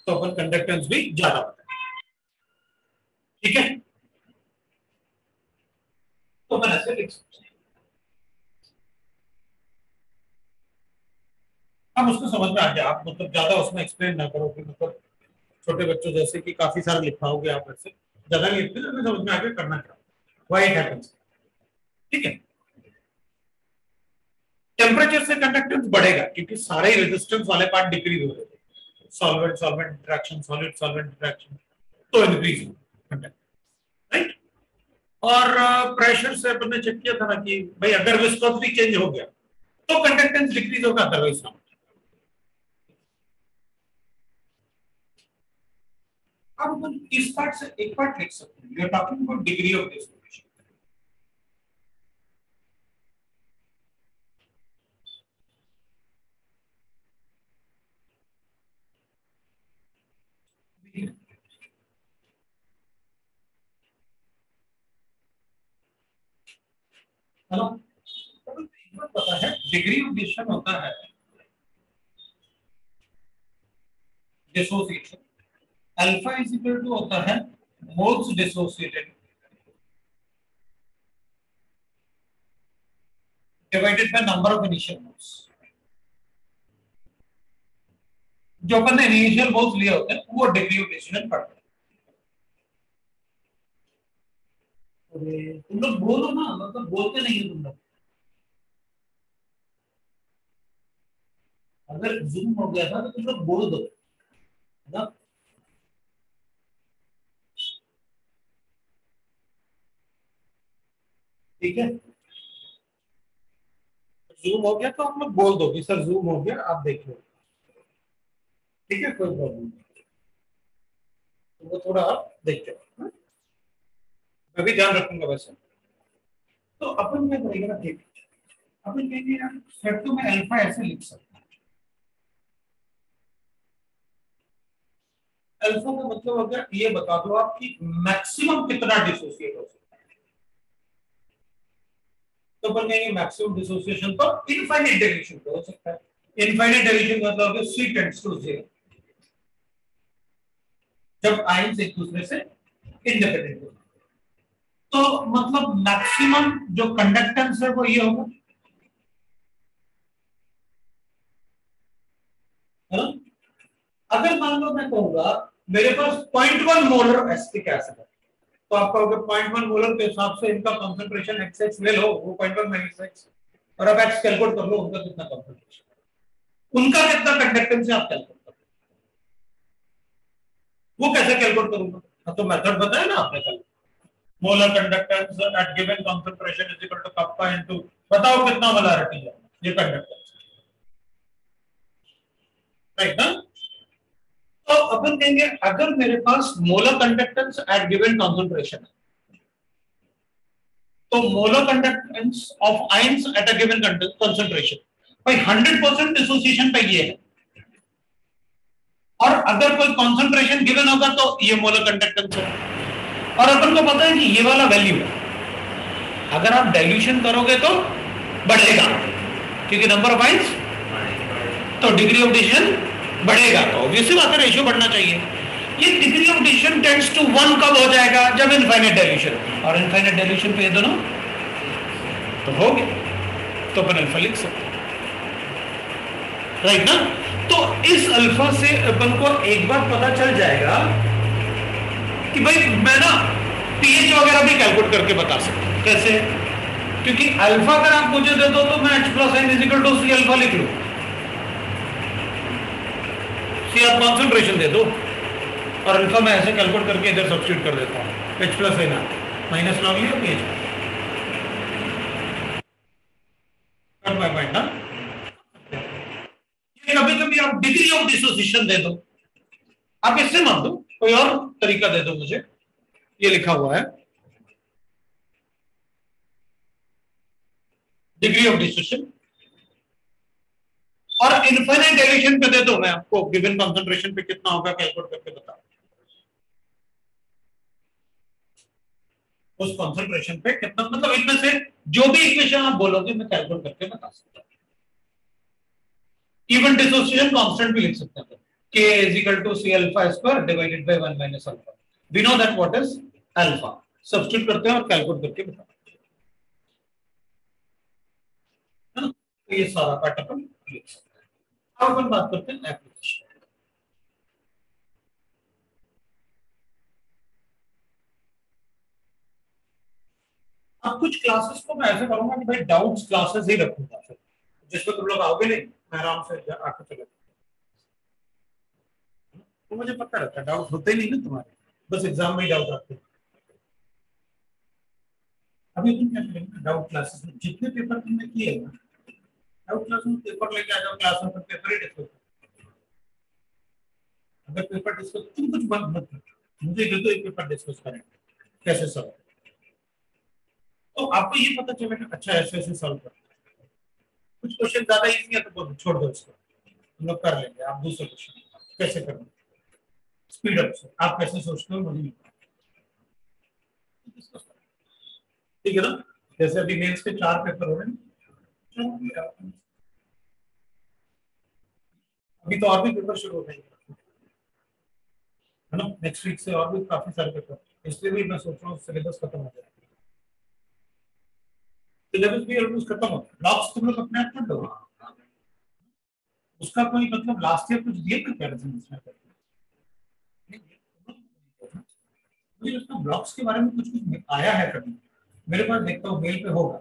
तो अपन कंडक्टेंस भी ज्यादा होता है। ठीक है, तो अपन ऐसे लिख सकते हैं। अब उसको समझ में आ गया, आप मतलब ज्यादा उसमें एक्सप्लेन ना करो कि मतलब छोटे बच्चों जैसे कि काफी सारा लिखाओगे आप, ऐसे ज्यादा नहीं लिखते, तो समझ में आ गया करना क्या, व्हाई इट हैपेंस। ठीक है, टेम्परेचर से कंडक्टेंस बढ़ेगा क्योंकि सारे रेजिस्टेंस वाले पार्ट डिक्रीज हो रहे हैं, solvent solvent interaction, solid solvent interaction, तो इंक्रीज कंडक्टेंस, राइट। और प्रेशर से अपन ने चेक किया था ना कि भाई अगर विस्कोसिटी चेंज हो गया तो कंडक्टेंस डिक्रीज होगा, अदरवाइज ना। अब अपन इस पार्ट से एक पार्ट लिख सकते हैं, we are talking about degree of dissociation. Hello, एक बात पता है, डिग्री ऑफ डिसोसिएशन होता है dissociation, alpha is equal to होता है moles dissociated divided by number of initial moles. जो अपन ने इनिशियल मोल्स लिए होते हैं वो डिग्री ऑफ डिसोसिएशन पढ़ते हैं। तुम लोग बोलो ना, मतलब बोलते नहीं हो तुम लोग। अगर जूम हो गया था तो तुम लोग बोल दो, है ना। ठीक है, जूम हो गया तो हम लोग बोल दो कि सर जूम हो गया, आप देख लो। ठीक है, कोई प्रॉब्लम नहीं, तो वो थोड़ा आप देखते हो, मैं भी ध्यान रखूंगा वैसे। तो अपन क्या करेंगे ना, ठीक, अपन कहेंगे यार सेट टू में अल्फा ऐसे लिख सकते हैं। अल्फा का मतलब अगर ये बता दो आप कि मैक्सिमम कितना डिसोसिएट हो सकता है, तो अपन कहेंगे मैक्सिमम डिसोसिएशन तो इनफाइनाइट डायरेक्शन पे हो सकता है। इनफाइनाइट डायरेक्शन मतलब C टेंड्स टू 0, जब आयंस एक दूसरे से इंडिपेंडेंट हो, तो मतलब मैक्सिमम जो कंडक्टेंस है वो ये होगा, है ना। अगर मान लो मैं कहूंगा मेरे पास 0.1 मोलर एसिटिक एसिड है, तो आप कहोगे 0.1 मोलर के हिसाब से इनका कंसंट्रेशन XX ले लो, वो 0.1 माइनस x, और अब x कैलकुलेट कर लो उनका कितना कंसंट्रेशन, उनका कितना कंडक्टेंस है आप कैलकुलेट कर लो। वो कैसे कैलकुलेट करूंगा, तो मेथड बताया ना आपने कल, molar conductance at given concentration is equal to kappa into, बताओ कितना मोलारिटी है ये कंडक्टेंस, राइट ना। तो अपन कहेंगे अगर मेरे पास molar conductance at given concentration है, तो molar conductance of ions at a given concentration भाई 100% डिसोसिएशन पे ये है, और अगर कोई कंसंट्रेशन गिवन होगा तो ये मोलर कंडक्टेंस है, और अपन को पता है कि ये वाला वैल्यू है, अगर आप डाइल्यूशन करोगे तो बढ़ेगा क्योंकि नंबर ऑफ आयंस, तो डिग्री ऑफ डिसोसिएशन बढ़ेगा, तो ऑब्वियसली बात है रेशियो बढ़ना चाहिए। ये degree of dissociation tends to 1 कब हो जाएगा, जब इनफाइनाइट डाइल्यूशन, और इनफाइनाइट डाइल्यूशन पे ये दोनों तो हो गए, तो अपन अल्फा लिख सकते हैं, राइट ना। तो इस अल्फा से अपन को एक बात पता चल जाएगा कि भाई मैं ना पीएच वगैरह भी कैलकुलेट करके बता सकता हूं, कैसे, क्योंकि अल्फा अगर आप मुझे दे दो तो मैं H plus n is equal to C alpha लिख लूं, C आप कॉन्सेंट्रेशन दे दो, और अल्फा मैं ऐसे कैलकुलेट करके इधर सब्स्टिट्यूट कर देता हूं, H plus n minus log लिया पीएच कर पाए पॉइंट ना। ये कभी कभी आप डिग्री ऑफ डिसोसिएशन दे दो, आप इससे मान दो, कोई और तरीका दे दो मुझे, ये लिखा हुआ है डिग्री ऑफ डिसोसिएशन, और इनफाइनाइट डाइल्यूशन पे दे दो, मैं आपको गिवन कंसंट्रेशन पे कितना होगा कैलकुलेट करके बता, उस कंसंट्रेशन पे कितना, मतलब इनमें से जो भी इक्वेशन आप बोलोगे मैं कैलकुलेट करके बता सकता हूं। इवन डिसोसिएशन कांस्टेंट भी लिख सकते हैं, K is equal to C alpha square divided by 1 minus alpha. We know that what is alpha. Substitute करते हैं और कैलकुलेट करके बताते हैं, तो ये सारा पार्ट अपन लिख सकते हैं। अब अपन बात करते हैं एप्लीकेशन। अब कुछ क्लासेस को मैं ऐसे करूंगा कि भाई डाउट्स क्लासेस ही रखूंगा, फिर जिसमें तुम लोग आओगे नहीं, मैं आराम से आके चले, तो मुझे पता रहता है डाउट होते ही नहीं ना तुम्हारे, बस एग्जाम में ही डाउट आते हैं। अभी तुम क्या करेंगे, डाउट क्लासेस में जितने पेपर तुमने किए ना, डाउट क्लास में पेपर लेके आ जाओ क्लास में, पेपर ही डिस्कस करो। अगर पेपर डिस्कस तुम कुछ मत करो, मुझे दे दो एक पेपर डिस्कस करें कैसे सॉल्व, तो आपको ये पता चलेगा अच्छा ऐसे ऐसे सॉल्व कर। कुछ क्वेश्चन ज्यादा इजी है तो छोड़ दो इसको, हम लोग कर लेंगे। आप दूसरे क्वेश्चन कैसे करेंगे, स्पीड अप से आप कैसे सोचते हो मुझे नहीं पता, ठीक है ना। जैसे अभी मेंस के 4 पेपर हो रहे हैं, अभी तो और भी पेपर शुरू हो जाएंगे, है ना। नेक्स्ट वीक से और भी काफी सारे पेपर, इसलिए भी मैं सोच रहा हूँ सिलेबस खत्म हो जाए, सिलेबस भी ऑलमोस्ट खत्म हो गया। ब्लॉक्स तुम लोग अपने आप कर दो, उसका कोई मतलब लास्ट ईयर कुछ दिए कंपैरिजन इसमें मुझे उसका ब्लॉक्स के बारे में कुछ कुछ आया है कभी मेरे पास, देखता हूँ मेल पे होगा।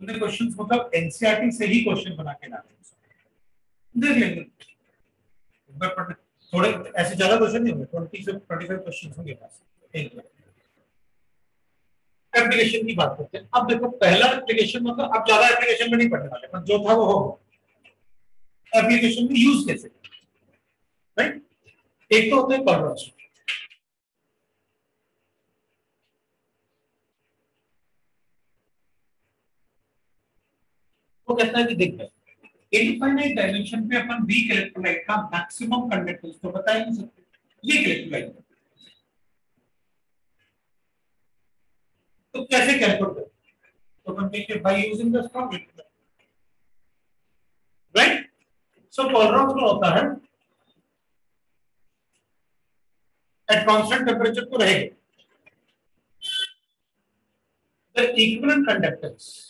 उन्होंने क्वेश्चंस मतलब एनसीईआरटी से ही क्वेश्चन बना के डाले, देख लेंगे एक बार पढ़ने, थोड़े ऐसे ज्यादा क्वेश्चन नहीं होंगे, 20 से 25 क्वेश्चन होंगे बस। एप्लीकेशन की बात करते हैं। अब देखो पहला एप्लीकेशन मतलब अब ज्यादा एप्लीकेशन में नहीं पढ़ने वाले, पर जो था वो होगा। एप्लीकेशन में यूज कैसे, राइट। एक तो होता है कॉन्ट्रास्ट, वो कहता है कि देख भाई इनफाइनाइट डायमेंशन पे अपन वीक इलेक्ट्रोलाइट का मैक्सिमम कंडक्टेंस तो बता ही नहीं सकते, वीक इलेक्ट्रोलाइट तो कैसे कैलकुलेट करें, तो अपन देखिए by using the strong electrolyte, right. So tolerance क्या होता है, एट कांस्टेंट टेंपरेचर तो रहेगा the equivalent conductance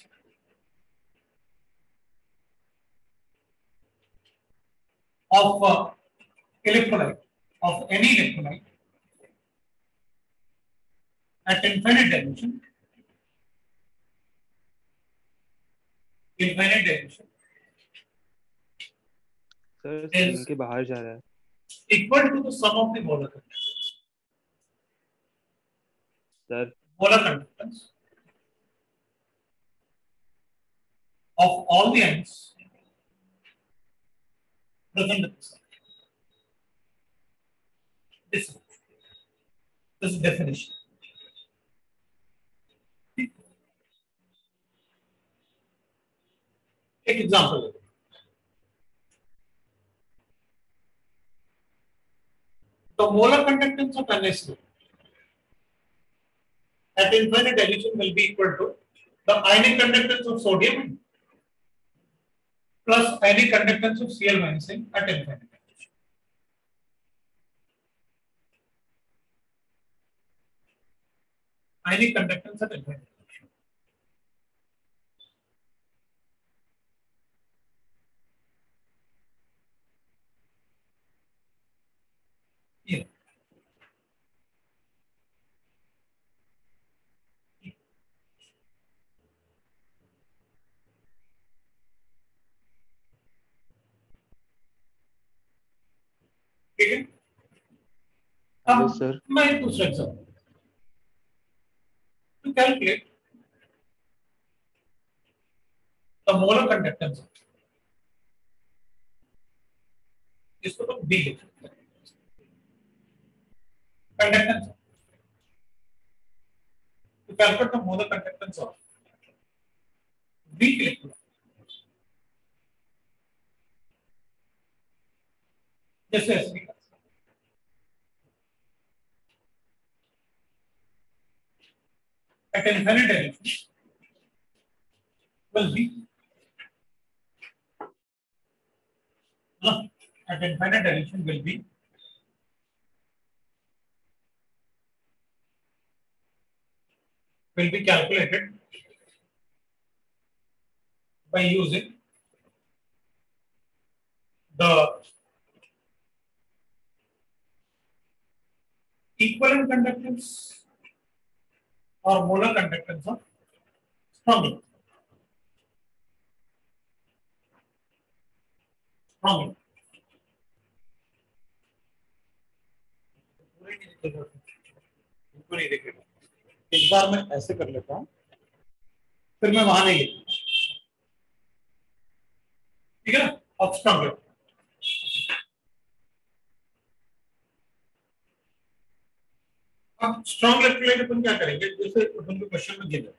of electrolyte, of any electrolyte at infinite dimension, sir is screen के बाहर जा रहा है, equal to the sum of the molar conductance. Sir Molar conductance of all the ions present in the cell. This is definition. एक example ले, the molar conductance of NH2 at infinite dilution will be equal to the ionic conductance of sodium plus ionic conductance of Cl minus at infinite dilution. Ionic conductance at infinite dilution. Yeah. ठीक है। अब sir मैं एक दूसरा example to calculate the molar conductance इसको तो B लिख सकते हैं, conductance to calculate the molar conductance of weak electrolyte, जैसे ऐसे भी at infinite dilution will be at infinite dilution will be calculated by using the equivalent conductance or molar conductance of strong liquid. एक बार मैं ऐसे कर लेता हूं, फिर मैं वहां नहीं लिखूंगा, ठीक है ना? Of strong liquid. अब स्ट्रॉन्ग लिक्विड अपन क्या करेंगे, जैसे अपन को क्वेश्चन में दिया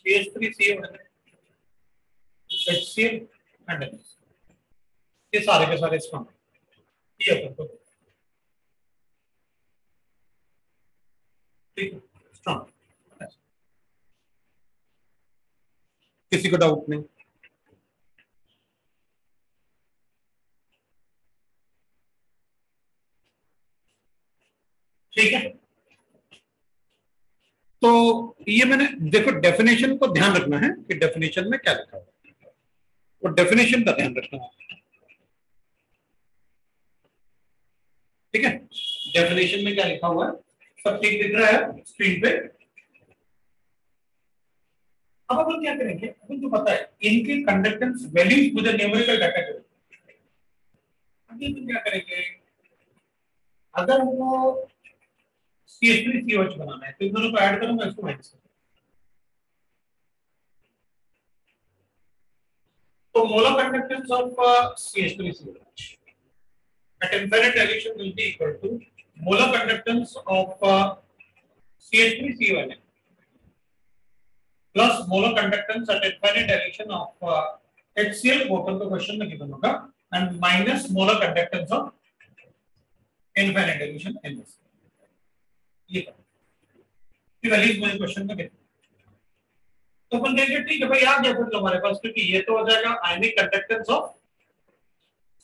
CH3CO HCl एंड ये सारे के सारे स्ट्रॉन्ग, ये अपन को ठीक है स्ट्रॉन्ग। किसी को डाउट नहीं? ठीक है, तो ये मैंने देखो डेफिनेशन को ध्यान रखना है कि डेफिनेशन में क्या लिखा हुआ है, और डेफिनेशन का ध्यान रखना है, ठीक है? डेफिनेशन में क्या लिखा हुआ है सब ठीक दिख रहा है स्क्रीन पे। अब अपन क्या करेंगे, अपन को पता है इनके कंडक्टेंस वैल्यूज मुझे न्यूमेरिकल डाटा चाहिए। अभी अपन क्या करेंगे, अगर वो CH3COH बनाना है तो इन दोनों को ऐड करूंगा, इसको माइनस करूंगा, तो molar conductance of CH3COH at infinite dilution will be equal to molar conductance of CH3CONA plus molar conductance at infinite dilution of HCl, bottom का क्वेश्चन में गिवन होगा, and minus molar conductance of infinite dilution NaCl। ये values मुझे question में given, तो अपन कहेंगे ठीक है भाई याद है फिर हमारे पास, क्योंकि ये तो हो जाएगा ionic conductance of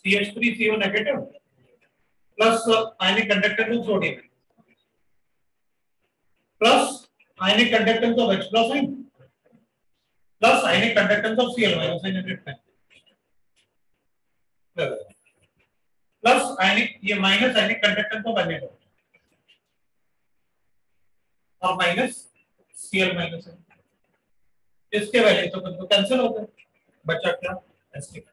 CH3CO negative plus ionic conductance of sodium plus ionic conductance of H plus ion plus ionic conductance of Cl minus ion plus ionic ये minus ionic conductance of N और minus Cl minus ion, इसके value तो cancel हो गए, बचा क्या acid.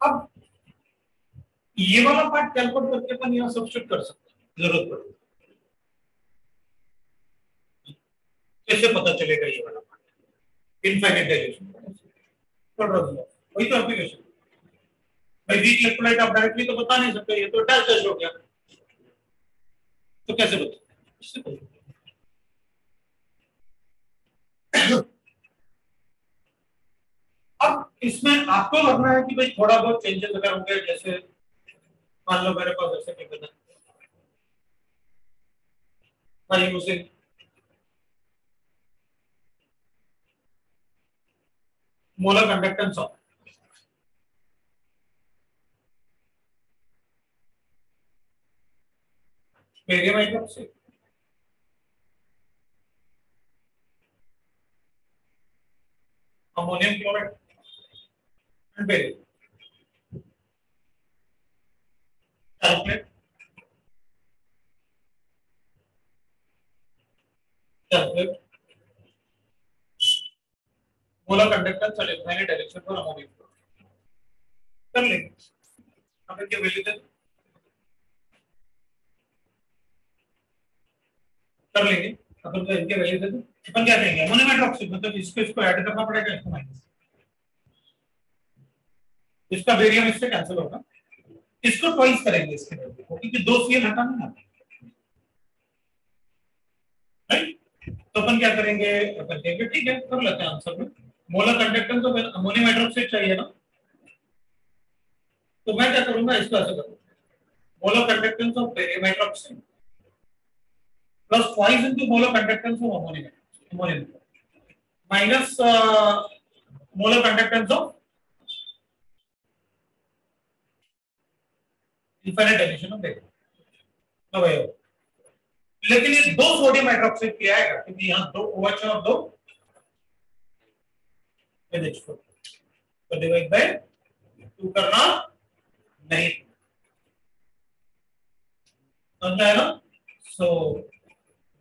अब ये वाला पार्ट कैलकुलेट करके अपन यहां सब्स्टिट्यूट कर सकते हैं जरूरत पड़े, कैसे पता चलेगा ये वाला पार्ट इनफाइनाइट डाइल्यूशन वही तो एप्लीकेशन भाई। वीक इलेक्ट्रोलाइट आप डायरेक्टली तो बता नहीं सकते, ये तो टेस्ट हो गया, तो कैसे बता? अब इसमें आपको लगना है कि भाई थोड़ा बहुत चेंजेस अगर होंगे, जैसे मान लो मेरे पास ऐसे क्या बना भाई using molar conductance of barium hydroxide ammonium chloride and barium calculate molar conductance at infinite direction for ammonium कर लेंगे। अब इनके वैल्यू कर लेंगे, अपन तो इनके वैल्यू दे दो, अपन क्या करेंगे अमोनियम हाइड्रोक्साइड मतलब इसको ऐड करना पड़ेगा, इसको माइनस, इसका बेरियम इससे कैंसिल होगा, इसको ट्वाइस करेंगे इसके वैल्यू को, क्योंकि दो Cl हटाना है राइट। तो अपन क्या करेंगे, अपन कहेंगे ठीक है कर लेते हैं आंसर में molar conductance of ammonium hydroxide चाहिए ना, तो मैं क्या करूंगा इसको ऐसे करूंगा molar conductance of barium hydroxide plus twice into molar conductance of ammonium minus molar conductance of infinite dilution of बेटा। लेकिन ये दो सोडियम हाइड्रोक्साइड किया है क्योंकि यहां दो OH और दो NH4 तो डिवाइड बाय 2 करना नहीं समझ आया ना। सो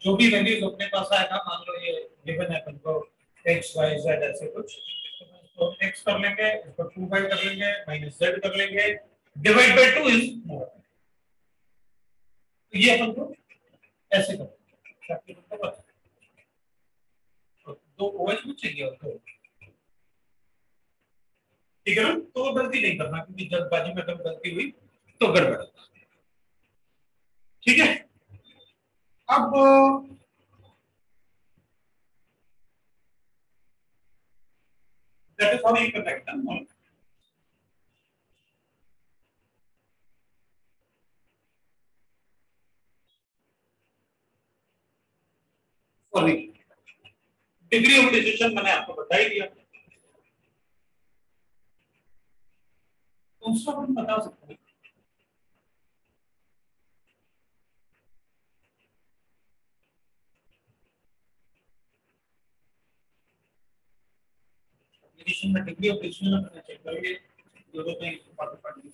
जो भी वैल्यूज अपने पास आएगा मान लो ये गिवन है अपन को x y z ऐसे कुछ तो x कर लेंगे इसको 2 बाय कर लेंगे माइनस z कर लेंगे डिवाइड बाय 2 इज मोर तो ये अपन को ऐसे करेंगे दो OH में चाहिए और दो ठीक है ना। तो गलती नहीं करना क्योंकि जल्दबाजी में अगर गलती हुई तो गड़बड़ ठीक है। अब that is how you connect them for degree of decision मैंने आपको बता ही दिया दूसरा हम बता सकते हैं डिसीजन में डिग्री ऑफ डिसीजन में चेक करेंगे दोनों में बात पढ़नी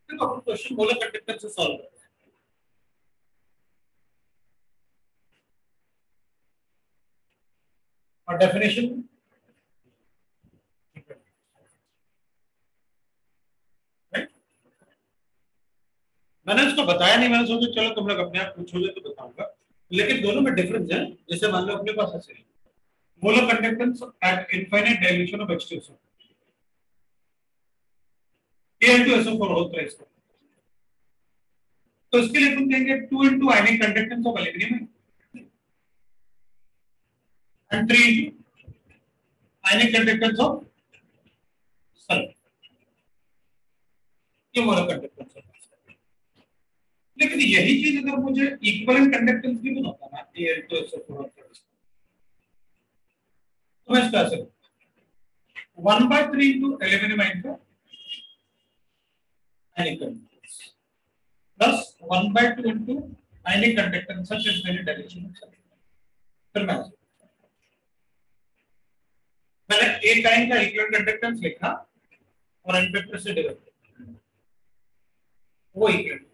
तो अपन क्वेश्चन मोलर कंडक्टेंस से सॉल्व करें और डेफिनेशन मैंने इसको बताया नहीं मैंने सोचा चलो तुम लोग अपने आप पूछोगे तो बताऊंगा लेकिन दोनों में डिफरेंस है। जैसे मान लो अपने पास ऐसे molar conductance at infinite dilution of H2SO Al2SO4 whole thrice तो इसके लिए तुम कहेंगे 2 into ionic conductance of aluminium and 3 into ionic conductance of sulphur ये मोलर कंडक्टेंस है। लेकिन यही चीज अगर मुझे इक्विवेलेंट कंडक्टेंस भी बनाता ना Al2SO4 तो मैं इसका ऐसे 1/3 into एल्यूमिनियम आयन का ionic conductance plus 1/2 into ionic conductance such as many direction फिर मैंने एक आयन का इक्विवेलेंट कंडक्टेंस लिखा और एन फैक्टर से डिवाइड किया वो इक्विवेलेंट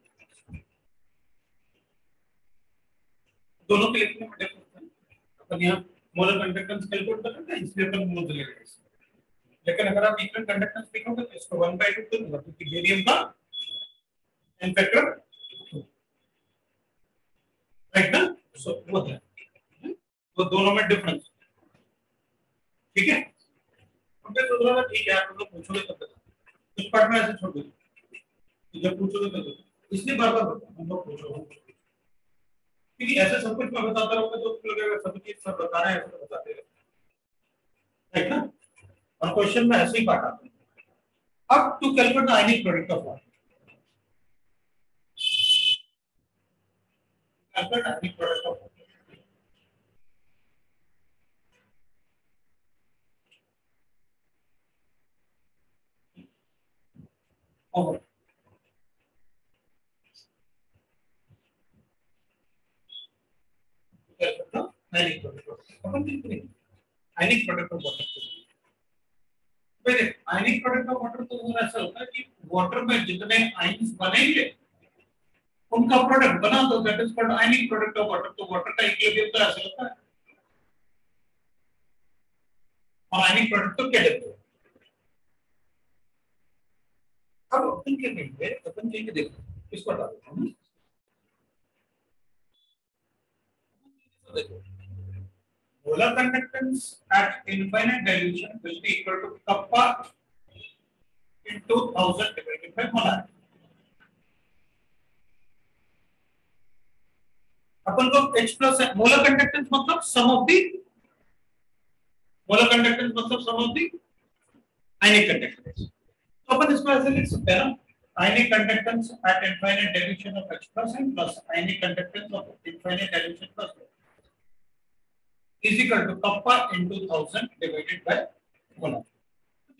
दोनों के लिखने में डिफरेंस है अपन यहां मोलर कंडक्टेंस कैलकुलेट कर सकते हैं इसलिए अपन मोल ले लेंगे लेकिन अगर आप इक्विवेलेंट कंडक्टेंस लिखोगे तो इसको 1/2 कर दूंगा क्योंकि बेरियम का एन फैक्टर राइट ना सो वो है तो दोनों में डिफरेंस ठीक है। हमने सोच रहा था ठीक है आप लोग पूछोगे तब तक कुछ पार्ट में ऐसे छोड़ दो जब पूछोगे तो इसलिए बार-बार हम लोग पूछो क्योंकि ऐसे सब कुछ मैं बताता रहूंगा तो लगेगा सब चीज सब बता रहे हैं ऐसे तो बताते रहे राइट ना और क्वेश्चन में ऐसे ही पार्ट आते हैं। अब to calculate the ionic product of water calculate ionic product of water ionic product अपन देखते आयनिक प्रोडक्ट ऑफ वाटर पहले आयनिक प्रोडक्ट ऑफ वाटर तो ऐसा होता है कि वाटर में जितने आयन्स बनेंगे उनका प्रोडक्ट बना दो that is called ionic product of water तो वाटर का इक्विलिब्रियम तो ऐसा होता है और आयनिक प्रोडक्ट तो क्या देते हैं। अब अपन क्या करेंगे अपन कहेंगे देखो इसको हटा देता हूं देखो molar conductance at infinite dilution will be equal to kappa into 1000 divided by molar अपन को H plus मोलर कंडक्टेंस मतलब sum of the molar conductance मतलब sum of the ionic conductance. तो अपन इसको ऐसे लिख सकते हैं ना, ionic conductance at infinite dilution of H plus n plus ionic conductance of infinite dilution plus is equal to kappa into 1000 divided by 1।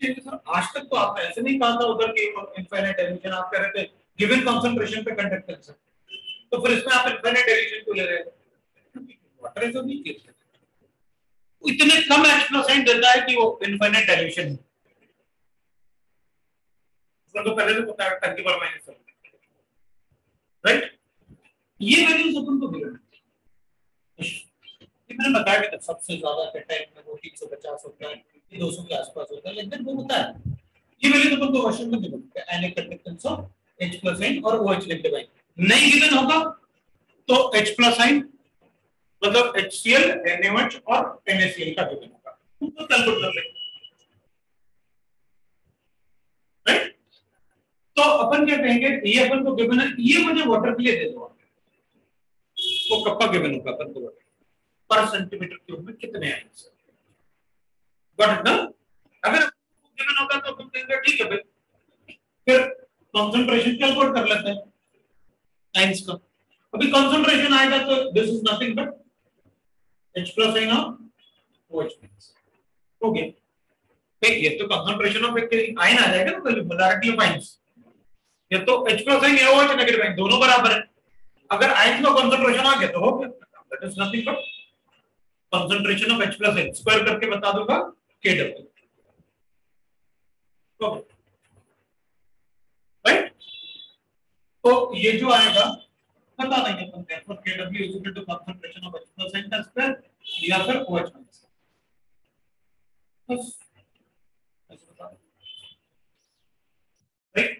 ठीक है सर, आज तक तो आपने ऐसे नहीं कहा था उधर के इनफाइनाइट डाइल्यूशन, आप कह रहे थे गिवन कंसंट्रेशन पे कंडक्टेंस है, तो फिर इसमें आप इनफाइनाइट डाइल्यूशन क्यों ले रहे हैं? Water is a weak case, इतने कम H plus n देता है कि वो इनफाइनाइट डाइल्यूशन है। तो पहले से पता है 10 की पावर माइनस 7, राइट? ये वैल्यूज अपन को गिवन है, मैंने बताया कि सबसे ज्यादा टाइम में वो 350 होता है, ये 200 के आसपास होता है, लेकिन वो होता है। ये वैल्यू तो अपन को क्वेश्चन में गिवन है, आयनिक conductance of H plus n और OH लिख के भाई। नहीं गिवन होगा तो H plus n मतलब HCl, NaOH और NaCl का गिवन होगा, तो कैलकुलेट कर लेंगे, राइट? तो अपन क्या कहेंगे, ये अपन को गिवन है, ये मुझे वाटर के लिए दे दो, वो कप्पा गिवन होगा अपन को पर सेंटीमीटर क्यूब में कितने आयंस, गॉट इट ना? अगर गिवन होगा तो अपन कहेंगे ठीक है भाई, फिर कंसंट्रेशन कैलकुलेट कर लेते हैं आयंस का। अभी कंसंट्रेशन आएगा तो this is nothing but H plus n of OH minus, हो गया। ठीक, ये तो कंसंट्रेशन ऑफ एक आयन आ जाएगा ना, वैल्यू मोलैरिटी ऑफ आयंस, ये तो H plus n या OH नेगेटिव आयन दोनों बराबर है, अगर आयंस का कंसंट्रेशन आ गया तो हो गया, that is nothing but concentration of H plus n square करके बता दूंगा Kw, ओके, राइट? तो ये जो आएगा बता देंगे अपन, therefore Kw is equal to concentration of H plus n का स्क्वायर या फिर OH minus, बस ऐसे बता दें, राइट?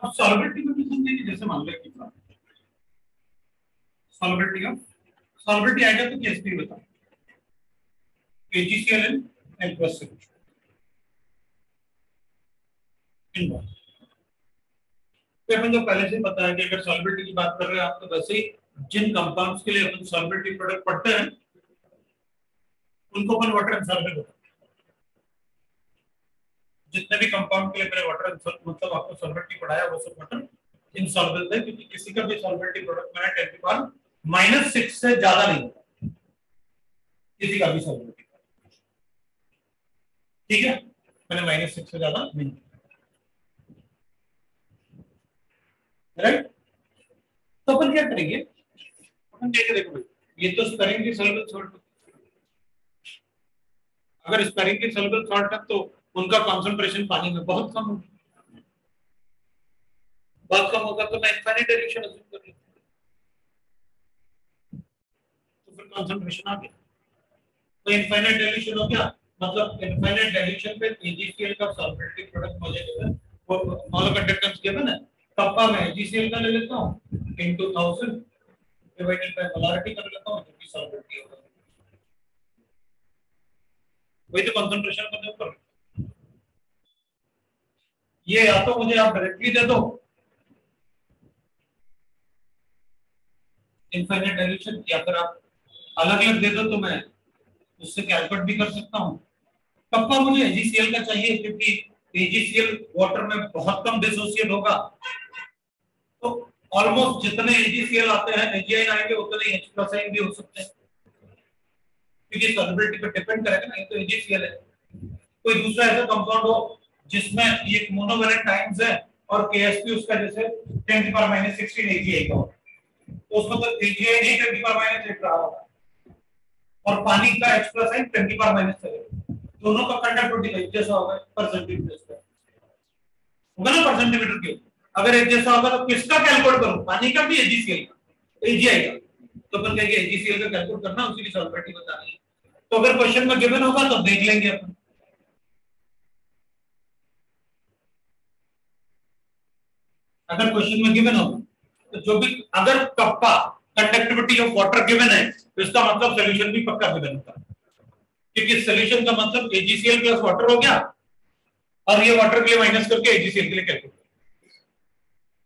अब सॉल्वेबिलिटी में भी समझेंगे, जैसे मान लो कि सॉल्वेबिलिटी ऑफ सॉल्वेबिलिटी आएगा तो केएसपी बताओ, AgCl and plus solution इन बात, तो अपन जो पहले से पता है कि अगर सॉल्वेबिलिटी की बात कर रहे हैं आप, तो वैसे ही जिन कंपाउंड्स के लिए अपन सॉल्वेबिलिटी प्रोडक्ट पढ़ते हैं उनको अपन वाटर इनसॉल्वेबल होता है, जितने भी कंपाउंड के लिए मैंने वाटर मतलब आपको सॉल्वेबिलिटी पढ़ाया वो सब वाटर इनसॉल्वेबल है, क्योंकि किसी का भी सॉल्वेबिलिटी प्रोडक्ट मैंने 10 की पावर -6 से ज्यादा नहीं होता किसी का भी सॉल्वेबिलिटी, ठीक है? मैंने -6 से ज्यादा नहीं, राइट? तो अपन क्या करेंगे, अपन देख देखो भाई, ये तो स्पेरिंग की सॉल्वेबल सॉल्ट, अगर स्पेरिंग की सॉल्वेबल सॉल्ट है तो उनका कंसंट्रेशन पानी में बहुत कम होगा, बहुत कम होगा, तो मैं इनफाइनाइट डाइल्यूशन अज्यूम कर लेता हूं, तो फिर कंसंट्रेशन आ गया, तो इनफाइनाइट डाइल्यूशन हो गया, मतलब इनफाइनाइट डाइल्यूशन पे AgCl का सॉल्वेबिलिटी प्रोडक्ट मुझे गिवन, वो मोलर कंडक्टेंस गिवन है, कप्पा में AgCl का ले लेता हूं इनटू 1000 डिवाइडेड बाय मोलैरिटी कर लेता हूं, जो कि सॉल्वेबिलिटी होगा, वही तो कंसंट्रेशन का ऊपर, ये या तो मुझे आप डायरेक्टली दे दो इनफाइनाइट डाइल्यूशन, या फिर आप अलग अलग दे दो तो मैं उससे कैलकुलेट भी कर सकता हूं। कप्पा मुझे AgCl का चाहिए, क्योंकि AgCl वाटर में बहुत कम डिसोसिएट होगा, ऑलमोस्ट जितने AgCl आते हैं AgI आएंगे उतने ही H+ भी हो सकते हैं, क्योंकि सॉल्युबिलिटी पे डिपेंड करेगा ना, ये तो AgCl है। कोई दूसरा ऐसा कंपाउंड हो जिसमें ये मोनोवैलेंट आयंस है और Ksp उसका जैसे 10⁻16 AgI का हो, उसमें तो AgI नहीं 10⁻8 रहा होगा, और पानी का H+ है 10⁻7, दोनों का कंडक्टिविटी एक जैसा होगा पर सेंटीमीटर स्क्वायर होगा ना, पर सेंटीमीटर क्यूब। अगर एक जैसा होगा तो किसका कैलकुलेट करूं, पानी का भी AgCl का, AgI का, तो अपन कहेंगे AgCl का कैलकुलेट करना, उसी की सॉल्युबिलिटी बतानी है। तो अगर क्वेश्चन में गिवन होगा तो देख लेंगे अपन। अगर क्वेश्चन में गिवन होगा तो जो भी, अगर kappa conductivity of water given है तो इसका मतलब सॉल्यूशन भी पक्का गिवन होता है, क्योंकि सॉल्यूशन का मतलब AgCl प्लस वाटर हो गया, और ये वाटर के लिए माइनस करके AgCl के लिए कैलकुलेट,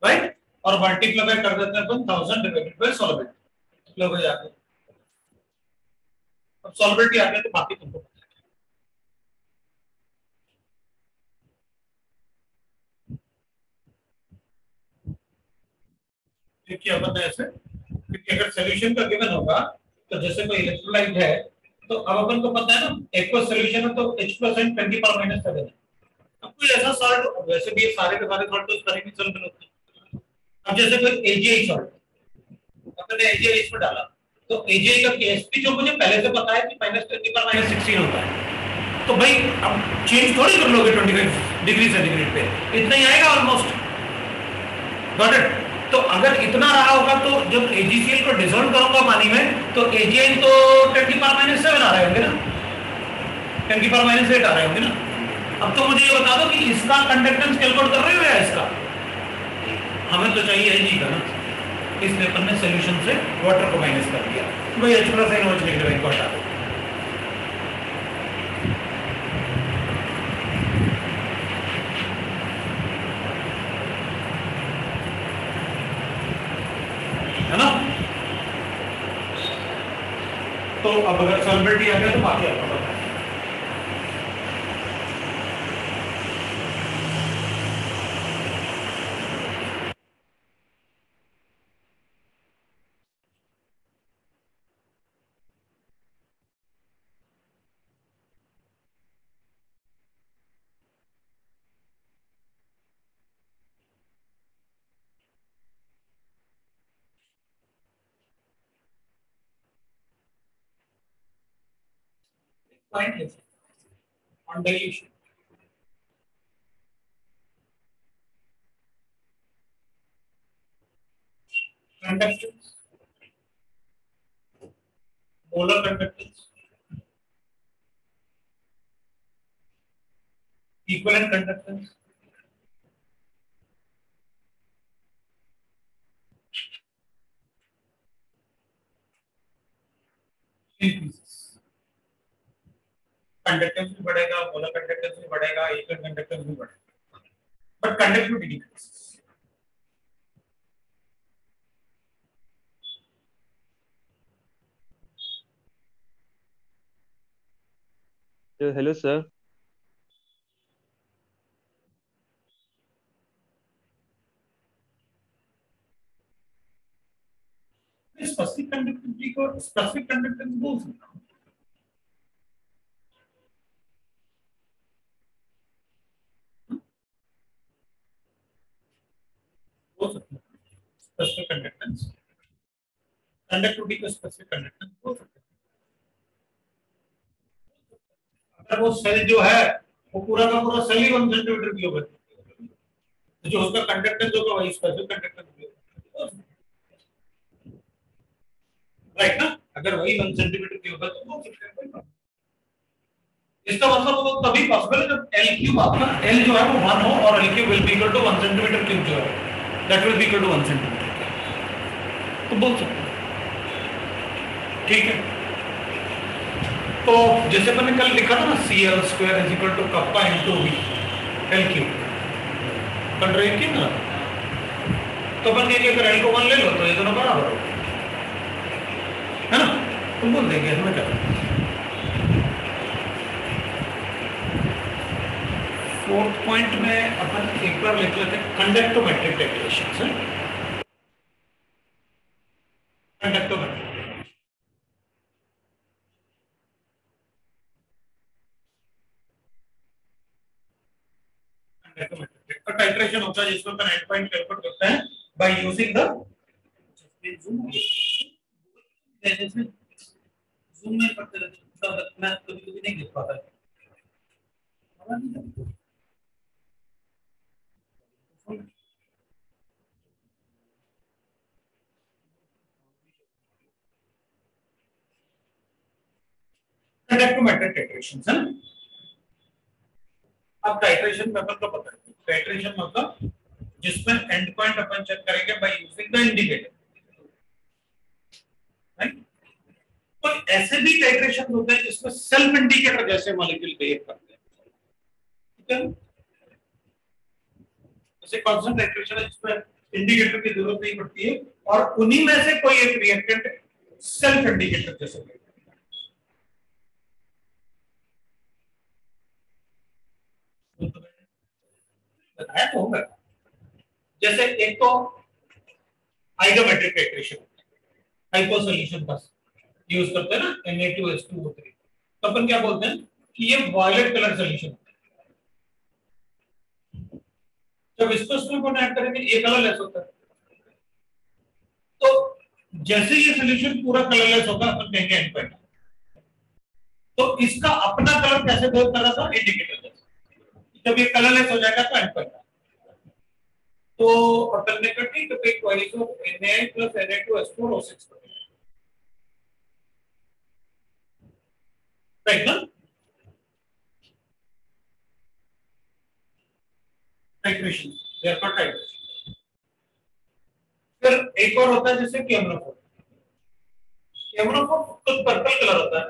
राइट, और मल्टीप्लाई कर देते हैं अपन 1000 डिवाइडेड बाय सॉल्युबिलिटी, लो हो जाता है। अब सॉल्युबिलिटी आ गया तो बाकी तुमको पता है। देखिए अपन ऐसे, क्योंकि अगर सॉल्यूशन का गिवन होगा तो जैसे कोई इलेक्ट्रोलाइट है तो अब अपन को पता है ना एक्वस सॉल्यूशन है तो H+ एंड 10⁻⁷ है। अब कोई ऐसा सॉल्ट, वैसे भी ये सारे के सारे सॉल्ट तो इस तरह की सॉल्ट होते हैं। अब जैसे कोई AgI सॉल्ट, अपन ने AgI इसमें डाला तो AgI का Ksp जो मुझे पहले से पता है कि -10⁻16 होता है, तो भाई अब चेंज थोड़ी कर लोगे 25 डिग्री सेंटीग्रेड पे, इतना ही आएगा ऑलमोस्ट, गॉट इट। तो अगर इतना रहा होगा तो जब AgCl को डिसॉल्व करूंगा पानी में तो AgI तो 10⁻⁷ आ रहे होंगे ना, 10⁻⁸ आ रहे होंगे ना। अब तो मुझे ये बता दो कि इसका कंडक्टेंस कैलकुलेट कर रहे हो या इसका, हमें तो चाहिए Ag का ना, इसलिए अपन ने सॉल्यूशन से वाटर को माइनस कर दिया, भाई H+ NOH नेगेटिव को हटा दो। है ना, तो अब अगर सॉल्युबिलिटी आ गया तो बाकी आपको पता है। Point is on dilution. Conductance, molar conductance, equivalent conductance, increases. Conductance भी बढ़ेगा, मोलर कंडक्टेंस भी बढ़ेगा, इक्विवेलेंट कंडक्टेंस भी बढ़ेगा, but conductivity decreases. Hello sir. Specific conductivity को स्पेसिफिक कंडक्टेंस बोल सकता हूं, बोल सकते हैं स्पेसिफिक कंडक्टेंस, कंडक्टिविटी को स्पेसिफिक कंडक्टेंस बोल सकते हैं। अगर वो सेल जो है वो पूरा का पूरा सेल ही 1 सेंटीमीटर की होगा तो जो उसका कंडक्टेंस होगा वही स्पेसिफिक कंडक्टेंस होगा, राइट ना। अगर वही 1 सेंटीमीटर की होगा तो बोल सकते हैं। इसका मतलब वो तभी पॉसिबल है जब L क्यूब आपका L जो है वो 1 हो और L cube will be equal to 1 centimetre cube जो है that will be equal to 1 centimetre, तो बोल सकते हैं, ठीक है। तो जैसे मैंने कल लिखा था ना Cl square is equal to kappa into V L cube, कल ड्राइव किया ना, तो अपन कहेंगे अगर L को 1 ले लो तो ये दोनों बराबर हो, है ना, तुम बोल देंगे हमें क्या। फोर्थ पॉइंट में अपन एक बार लिख लेते हैं कंडक्टोमेट्रिक डेरिवेशंस है। टाइट्रेशन होता है जिसमें अपन एंड पॉइंट कैलकुलेट करते हैं बाय यूजिंग द जूम में करते रहते हैं, मैं कभी नहीं देख पाता। इलेक्ट्रोमैग्नेटिक टाइट्रेशन है। अब टाइट्रेशन में अपन को पता है टाइट्रेशन मतलब जिसमें एंड पॉइंट अपन चेक करेंगे by using the indicator, right. तो ऐसे भी टाइट्रेशन होते हैं जिसमें सेल्फ इंडिकेटर जैसे मॉलिक्यूल बिहेव करते हैं, ठीक है। जैसे कांस्टेंट टाइट्रेशन है जिसमें इंडिकेटर की जरूरत नहीं पड़ती है और उन्हीं में से कोई एक रिएक्टेंट सेल्फ इंडिकेटर जैसे बताया तो होगा। जैसे एक तो आइगोमेट्रिक टाइट्रेशन, हाइपो सॉल्यूशन बस यूज करते हैं ना Na2H2O3, तो अपन क्या बोलते हैं कि ये वायलेट कलर सॉल्यूशन है। जब इसको इसमें ऐड करेंगे ये कलरलेस होता है, तो जैसे ये सॉल्यूशन पूरा कलरलेस होगा अपन कहेंगे एंड पॉइंट। तो इसका अपना कलर कैसे बिहेव कर रहा था इंडिकेटर जैसे, जब ये कलरलेस हो जाएगा तो एंड पॉइंट। तो अपन ने कहा ठीक है equation of Na plus Na2H4 O6 right ना। Titration therefore titration. फिर एक और होता है जैसे केमनोफोर। केमनोफोर तो पर्पल कलर होता है,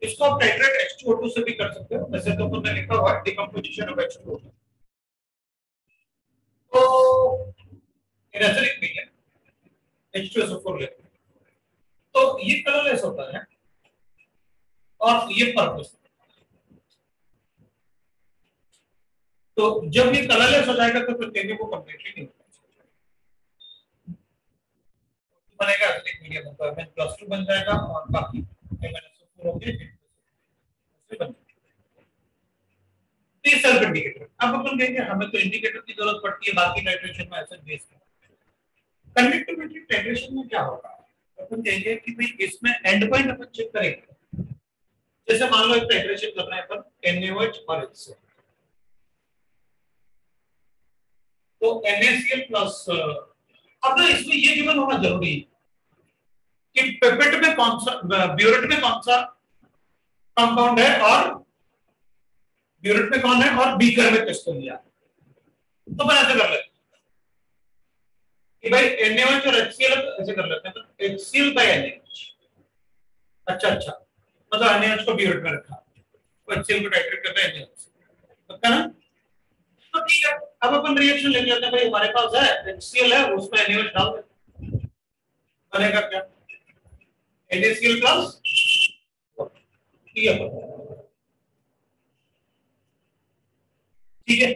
इसको आप टाइट्रेट H2O2 से भी कर सकते हो। वैसे तो हमने लिखा हुआ है डिकम्पोजिशन ऑफ H2O2, तो एसिडिक भी है H2SO4 लेते हैं, तो ये कलरलेस होता है और ये पर्पल। तो जब ये कलरलेस हो जाएगा तो फिर कहेंगे वो कंप्लीटली नहीं बनेगा, एसिडिक मीडियम होता है, H+2 बन जाएगा और बाकी MnSO4 हो गए से बन जाएगा। तो ये सेल्फ इंडिकेटर। अब अपन कहेंगे हमें तो इंडिकेटर की जरूरत पड़ती है बाकी टाइट्रेशन में एसिड बेस का। कंडक्टिविटी टाइट्रेशन में क्या होगा, अपन कहेंगे कि भाई इसमें एंड पॉइंट अपन चेक करेंगे। जैसे मान लो एक टाइट्रेशन कर रहे हैं अपन NaOH और HCl, तो NaCl प्लस, अब ना इसमें ये गिवन होना जरूरी है कि पिपेट में कौन सा, ब्यूरेट में कौन सा कंपाउंड है और ब्यूरेट में कौन है और बीकर में किसको लिया। तो अपन ऐसे कर लेते कि भाई NaOH और HCl ऐसे कर लेते हैं, तो HCl by NaOH। अच्छा मतलब NaOH को ब्यूरेट में रखा, तो HCl को टाइट्रेट करते हैं NaOH, पक्का ना। तो ठीक है, अब अपन रिएक्शन लेके आते हैं। भाई हमारे पास है HCl है, उसमें NaOH डाल दे, बनेगा क्या NaCl प्लस ठीक है।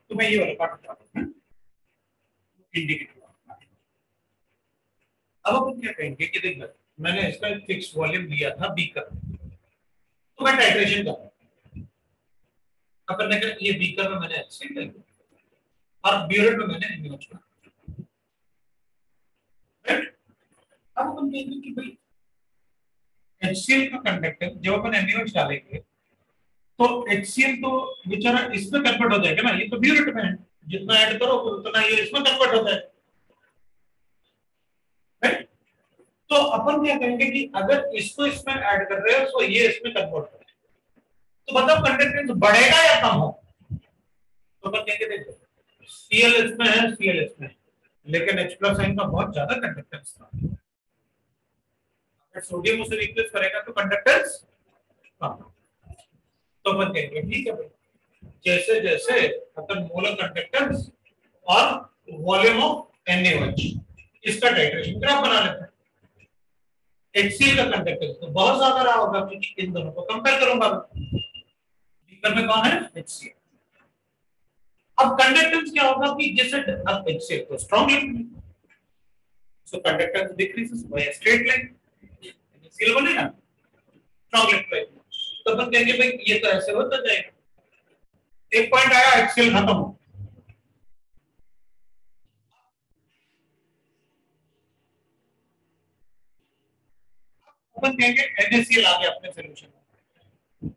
तो मैं ये वाला पार्ट बताता हूं इंडिकेटर। अब अपन क्या कहेंगे कि देख मैंने इसका फिक्स वॉल्यूम लिया था बीकर, तो मैं टाइट्रेशन कर रहा हूं। अपन ने कहा ये बीकर में मैंने HCl लिया और ब्यूरेट में मैंने NaOH लिया, राइट। अब अपन कहेंगे कि भाई HCl का कंडक्टर जब अपन NaOH डालेंगे तो HCl तो बेचारा इसमें कन्वर्ट हो जाएगा ना, ये तो ब्यूरेट में है, जितना ऐड करो उतना ये इसमें कन्वर्ट हो जाएगा, राइट। तो अपन क्या कहेंगे कि अगर इसको इसमें ऐड कर रहे हो तो ये इसमें कन्वर्ट हो जाएगा, तो मतलब कंडक्टेंस बढ़ेगा या कम हो। तो अपन कहेंगे देखो Cl इसमें है, Cl इसमें है, लेकिन H+ आयन का बहुत ज्यादा कंडक्टेंस था। अगर सोडियम उसे रिप्लेस करेगा तो कंडक्टेंस कम। तो अपन कहेंगे ठीक है भाई, जैसे जैसे अपन मोलर कंडक्टेंस और वॉल्यूम ऑफ NaOH इसका टाइट्रेशन ग्राफ बना लेते हैं। HCl का कंडक्टेंस तो बहुत ज्यादा रहा होगा क्योंकि इन दोनों को कंपेयर करूंगा, बीकर में कौन है HCl। अब कंडक्टेंस क्या होगा कि जैसे अब HCl तो strong link, so conductance decreases by straight line, HCl बनेगा स्ट्रांग लिंक। तो अपन कहेंगे भाई ये तो ऐसे होता जाएगा, एक पॉइंट आया HCl खत्म, अपन कहेंगे NaCl आ गया अपने सॉल्यूशन में,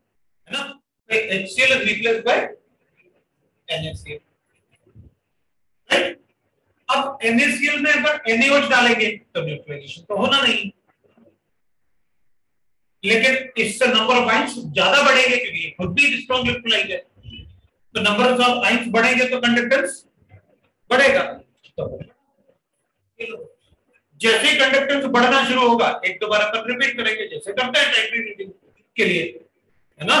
है ना? HCl is replaced by NaCl, right? अब NaCl में अगर NaOH डालेंगे तो न्यूट्रलाइजेशन तो होना नहीं, लेकिन इससे नंबर ऑफ आयंस ज्यादा बढ़ेंगे क्योंकि खुद भी स्ट्रॉन्ग इलेक्ट्रोलाइट है, तो नंबर ऑफ आयंस बढ़ेंगे तो कंडक्टेंस बढ़ेगा। तो जैसे ही कंडक्टेंस बढ़ना शुरू होगा, एक दो बार अपन रिपीट करेंगे जैसे करते हैं टाइटरी रीडिंग के लिए, है ना?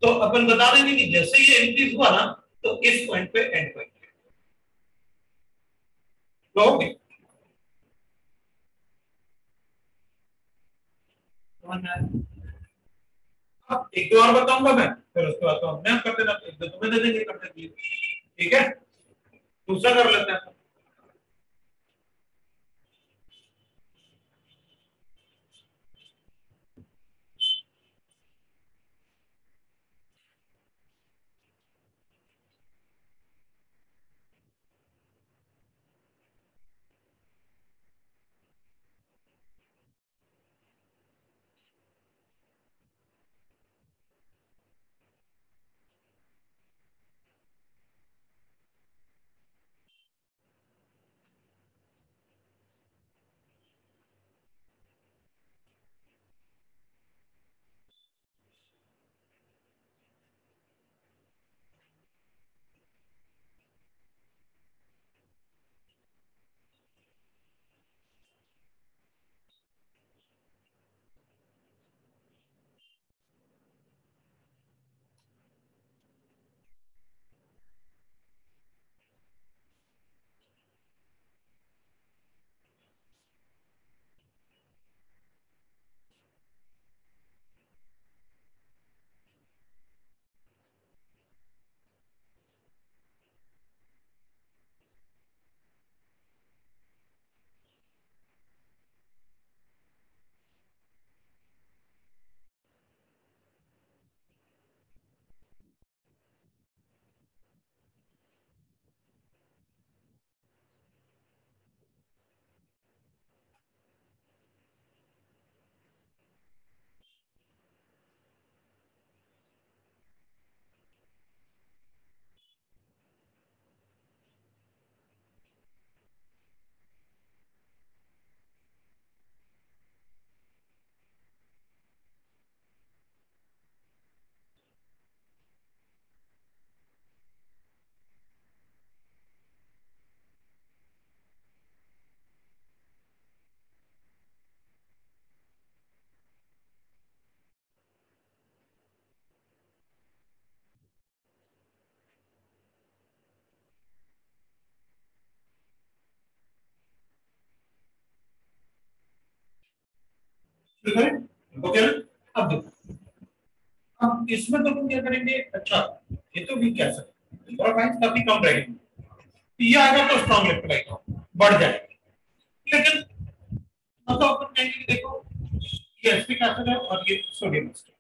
तो अपन बता देंगे कि जैसे ये इंक्रीज हुआ ना तो इस पॉइंट पे एंड पॉइंट तो अब एक दो और बताऊंगा मैं, फिर उसके बाद तो हम नया कर देना, एक दो तुम्हें दे देंगे करने के लिए, ठीक है? दूसरा कर लेते हैं। ठीक है, ओके ना? अब देखो, अब इसमें तो तुम क्या करेंगे, अच्छा ये तो भी कह सकते हैं और आयंस काफी कम रहेगी, ये आएगा तो स्ट्रॉन्ग इलेक्ट्रोलाइट बढ़ जाएगा, लेकिन मतलब अपन कहेंगे कि देखो ये एसिटिक एसिड है और ये सोडियम एसिड,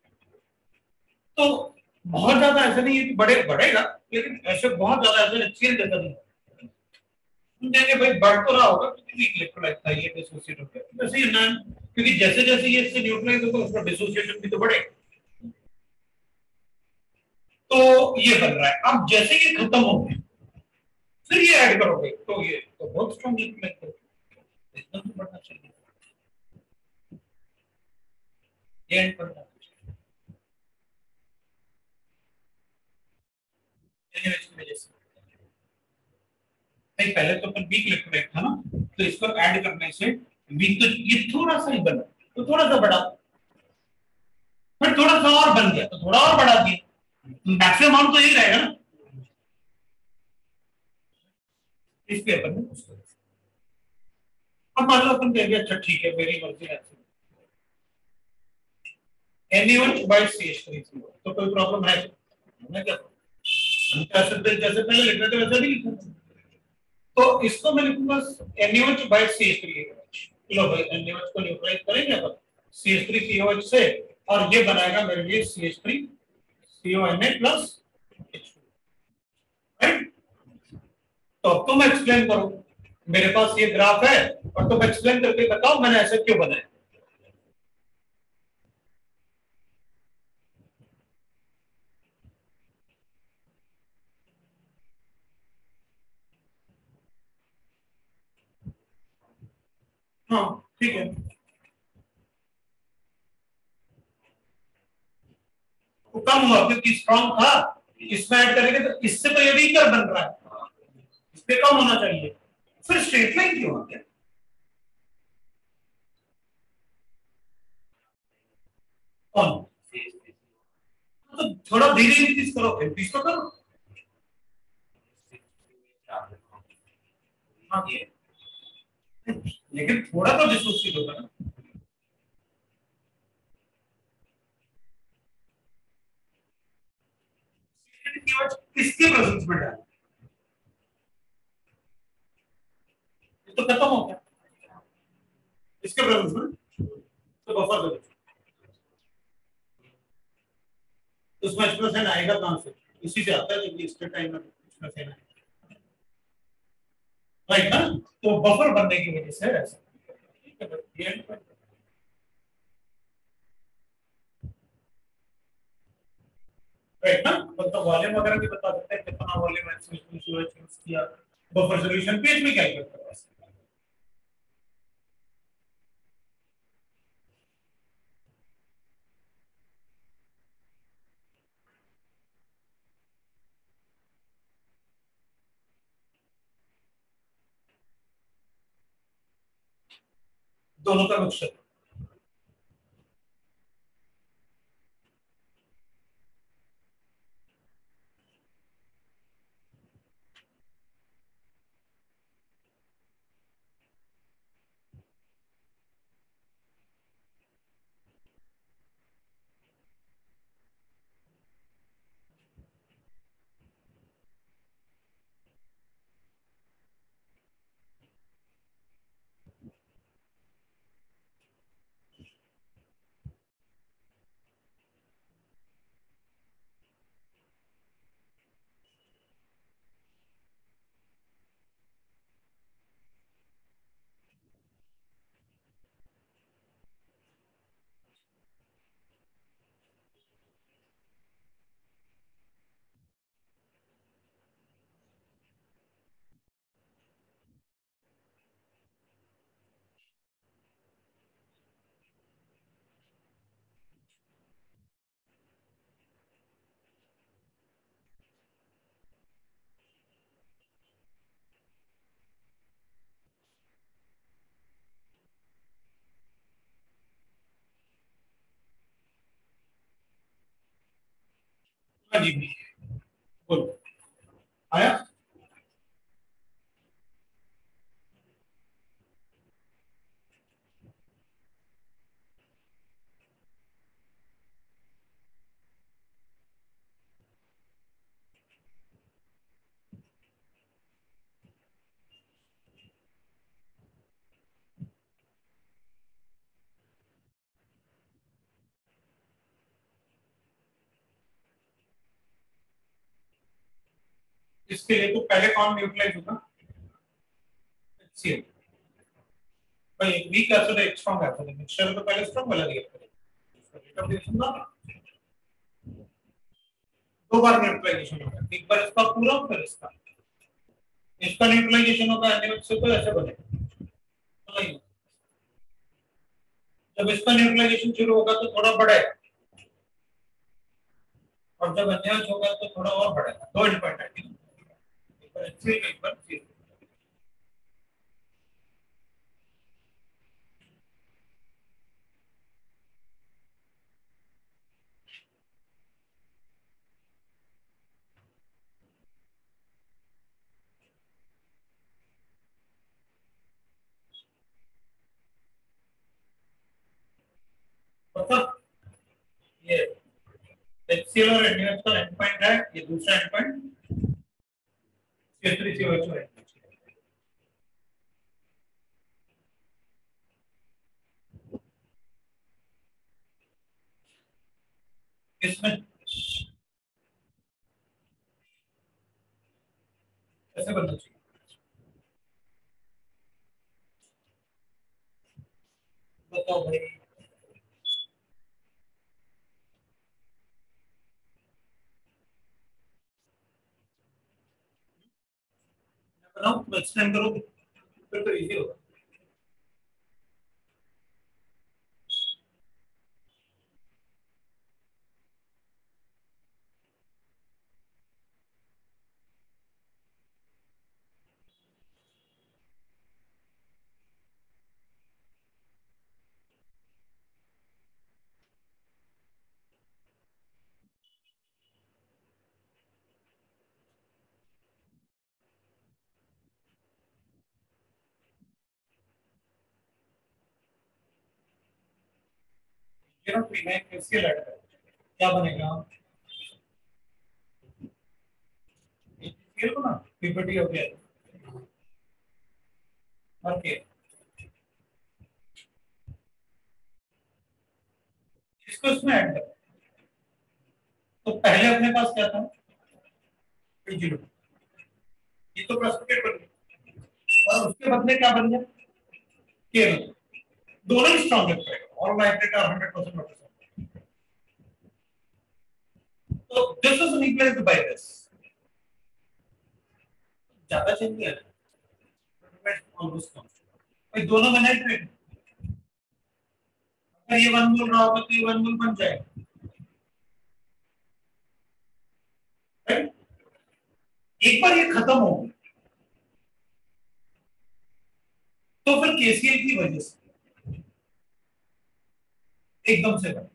तो बहुत ज्यादा ऐसा नहीं है कि बढ़ेगा, लेकिन ऐसे बहुत ज्यादा ऐसा HCl जैसा नहीं, हम कहेंगे भाई बढ़ तो रहा होगा क्योंकि वीक इलेक्ट्रोलाइट था, ये डिसोसिएट हो गया वैसे ही ना, क्योंकि जैसे जैसे ये इससे न्यूट्रलाइज होगा उसका डिसोसिएशन भी तो बढ़ेगा, तो ये बन रहा है। अब जैसे ये खत्म हो गया फिर ये ऐड करोगे तो ये तो बहुत स्ट्रॉन्ग इलेक्ट्रोलाइट है, इतना तो बढ़ना चाहिए, ये ऐड करना चाहिए। नहीं पहले तो अपन वीक इलेक्ट्रोलाइट था ना, तो इसको ऐड करने से वीक तो ये थोड़ा सा ही बना, तो थोड़ा सा बढ़ा, फिर थोड़ा सा और बन गया तो थोड़ा और बढ़ा दिया, मैक्सिमम अमाउंट तो यही रहेगा ना, इसलिए अपन ने उसको, अब मान लो अपन कह गया अच्छा ठीक है मेरी मर्जी है NaOH by CH3 तो कोई प्रॉब्लम है मैं क्या जैसे पहले लिख रहे थे वैसे नहीं लिखूंगा, तो इसको मैं लिखूंगा NaOH by CH3, लो भाई NaOH को न्यूट्रलाइज करेंगे अपन CH3COH से और ये बनाएगा मेरे लिए CH3CONA प्लस H2, राइट? तो अब तुम एक्सप्लेन करो, मेरे पास ये ग्राफ है और तुम एक्सप्लेन करके बताओ मैंने ऐसे क्यों बनाया, हाँ ठीक है, वो कम हुआ क्योंकि स्ट्रॉन्ग था, इसमें ऐड करेंगे तो इससे तो ये वीकर बन रहा है, इस पे कम होना चाहिए, फिर स्ट्रेट लाइन क्यों आ गया? कौन? तो थोड़ा धीरे इंक्रीज करो, इंक्रीज तो करो। हाँ ये, लेकिन थोड़ा तो डिसोसिएट होगा ना। किसके प्रेजेंस में डाल, तो खत्म हो गया इसके प्रेजेंस में, तो बफर दे दो, उसमें एक्सप्रेशन आएगा कहां से? इसी से आता है जब इसके टाइम में एक्सप्रेशन आएगा, राइट ना? तो बफर बनने की वजह से ऐसा, राइट ना? मतलब वॉल्यूम वगैरह भी बता देते हैं कितना वॉल्यूम यूज किया, बफर सॉल्यूशन पेज में कैलकुलेट करवा सकते हैं। दोनों का मिक्सचर। हाँ जी, बोलो आया। इसके लिए तो पहले कौन न्यूट्रलाइज होगा? HCl। भाई एक वीक एसिड एक स्ट्रांग एसिड, मिक्सचर तो पहले स्ट्रांग वाला दिया करें, इसका रिकॉम्बिनेशन ना, दो बार न्यूट्रलाइजेशन होगा, एक बार इसका पूरा फिर इसका, इसका न्यूट्रलाइजेशन होगा एनिमेट से तो ऐसे बनेगा नहीं। जब इसका न्यूट्रलाइजेशन शुरू होगा तो थोड़ा बढ़ेगा, और जब एनएच होगा तो थोड़ा और बढ़ेगा, दो एंड पॉइंट है, एक बार HCl एक बार CL। मतलब ये HCl और NaOH का एंड पॉइंट है, ये दूसरा एंड पॉइंट C3COH है। इसमें ऐसे बनना चाहिए, बताओ भाई। मैं बनाऊं, तुम एक्सप्लेन करो फिर तो इजी होगा। ये ना ट्री में कैसे लड़ रहा है, क्या बनेगा? ये को ना पीपीटी हो गया। ओके, इसको इसमें ऐड कर। तो पहले अपने पास क्या था? जीरो। ये तो प्रेसिपिटेट बन गया और उसके बदले क्या बन गया? केवल दोनों ही स्ट्रॉन्ग है और नाइट्रेट आर 100% तो this is replaced by this. ज्यादा चेंज नहीं है, ऑलमोस्ट कम। भाई दोनों में नाइट्रेट, अगर ये 1 मोल रहा होगा तो ये 1 मोल बन जाएगा, राइट? एक बार ये खत्म हो गया तो फिर केसीएल की वजह से एकदम से बन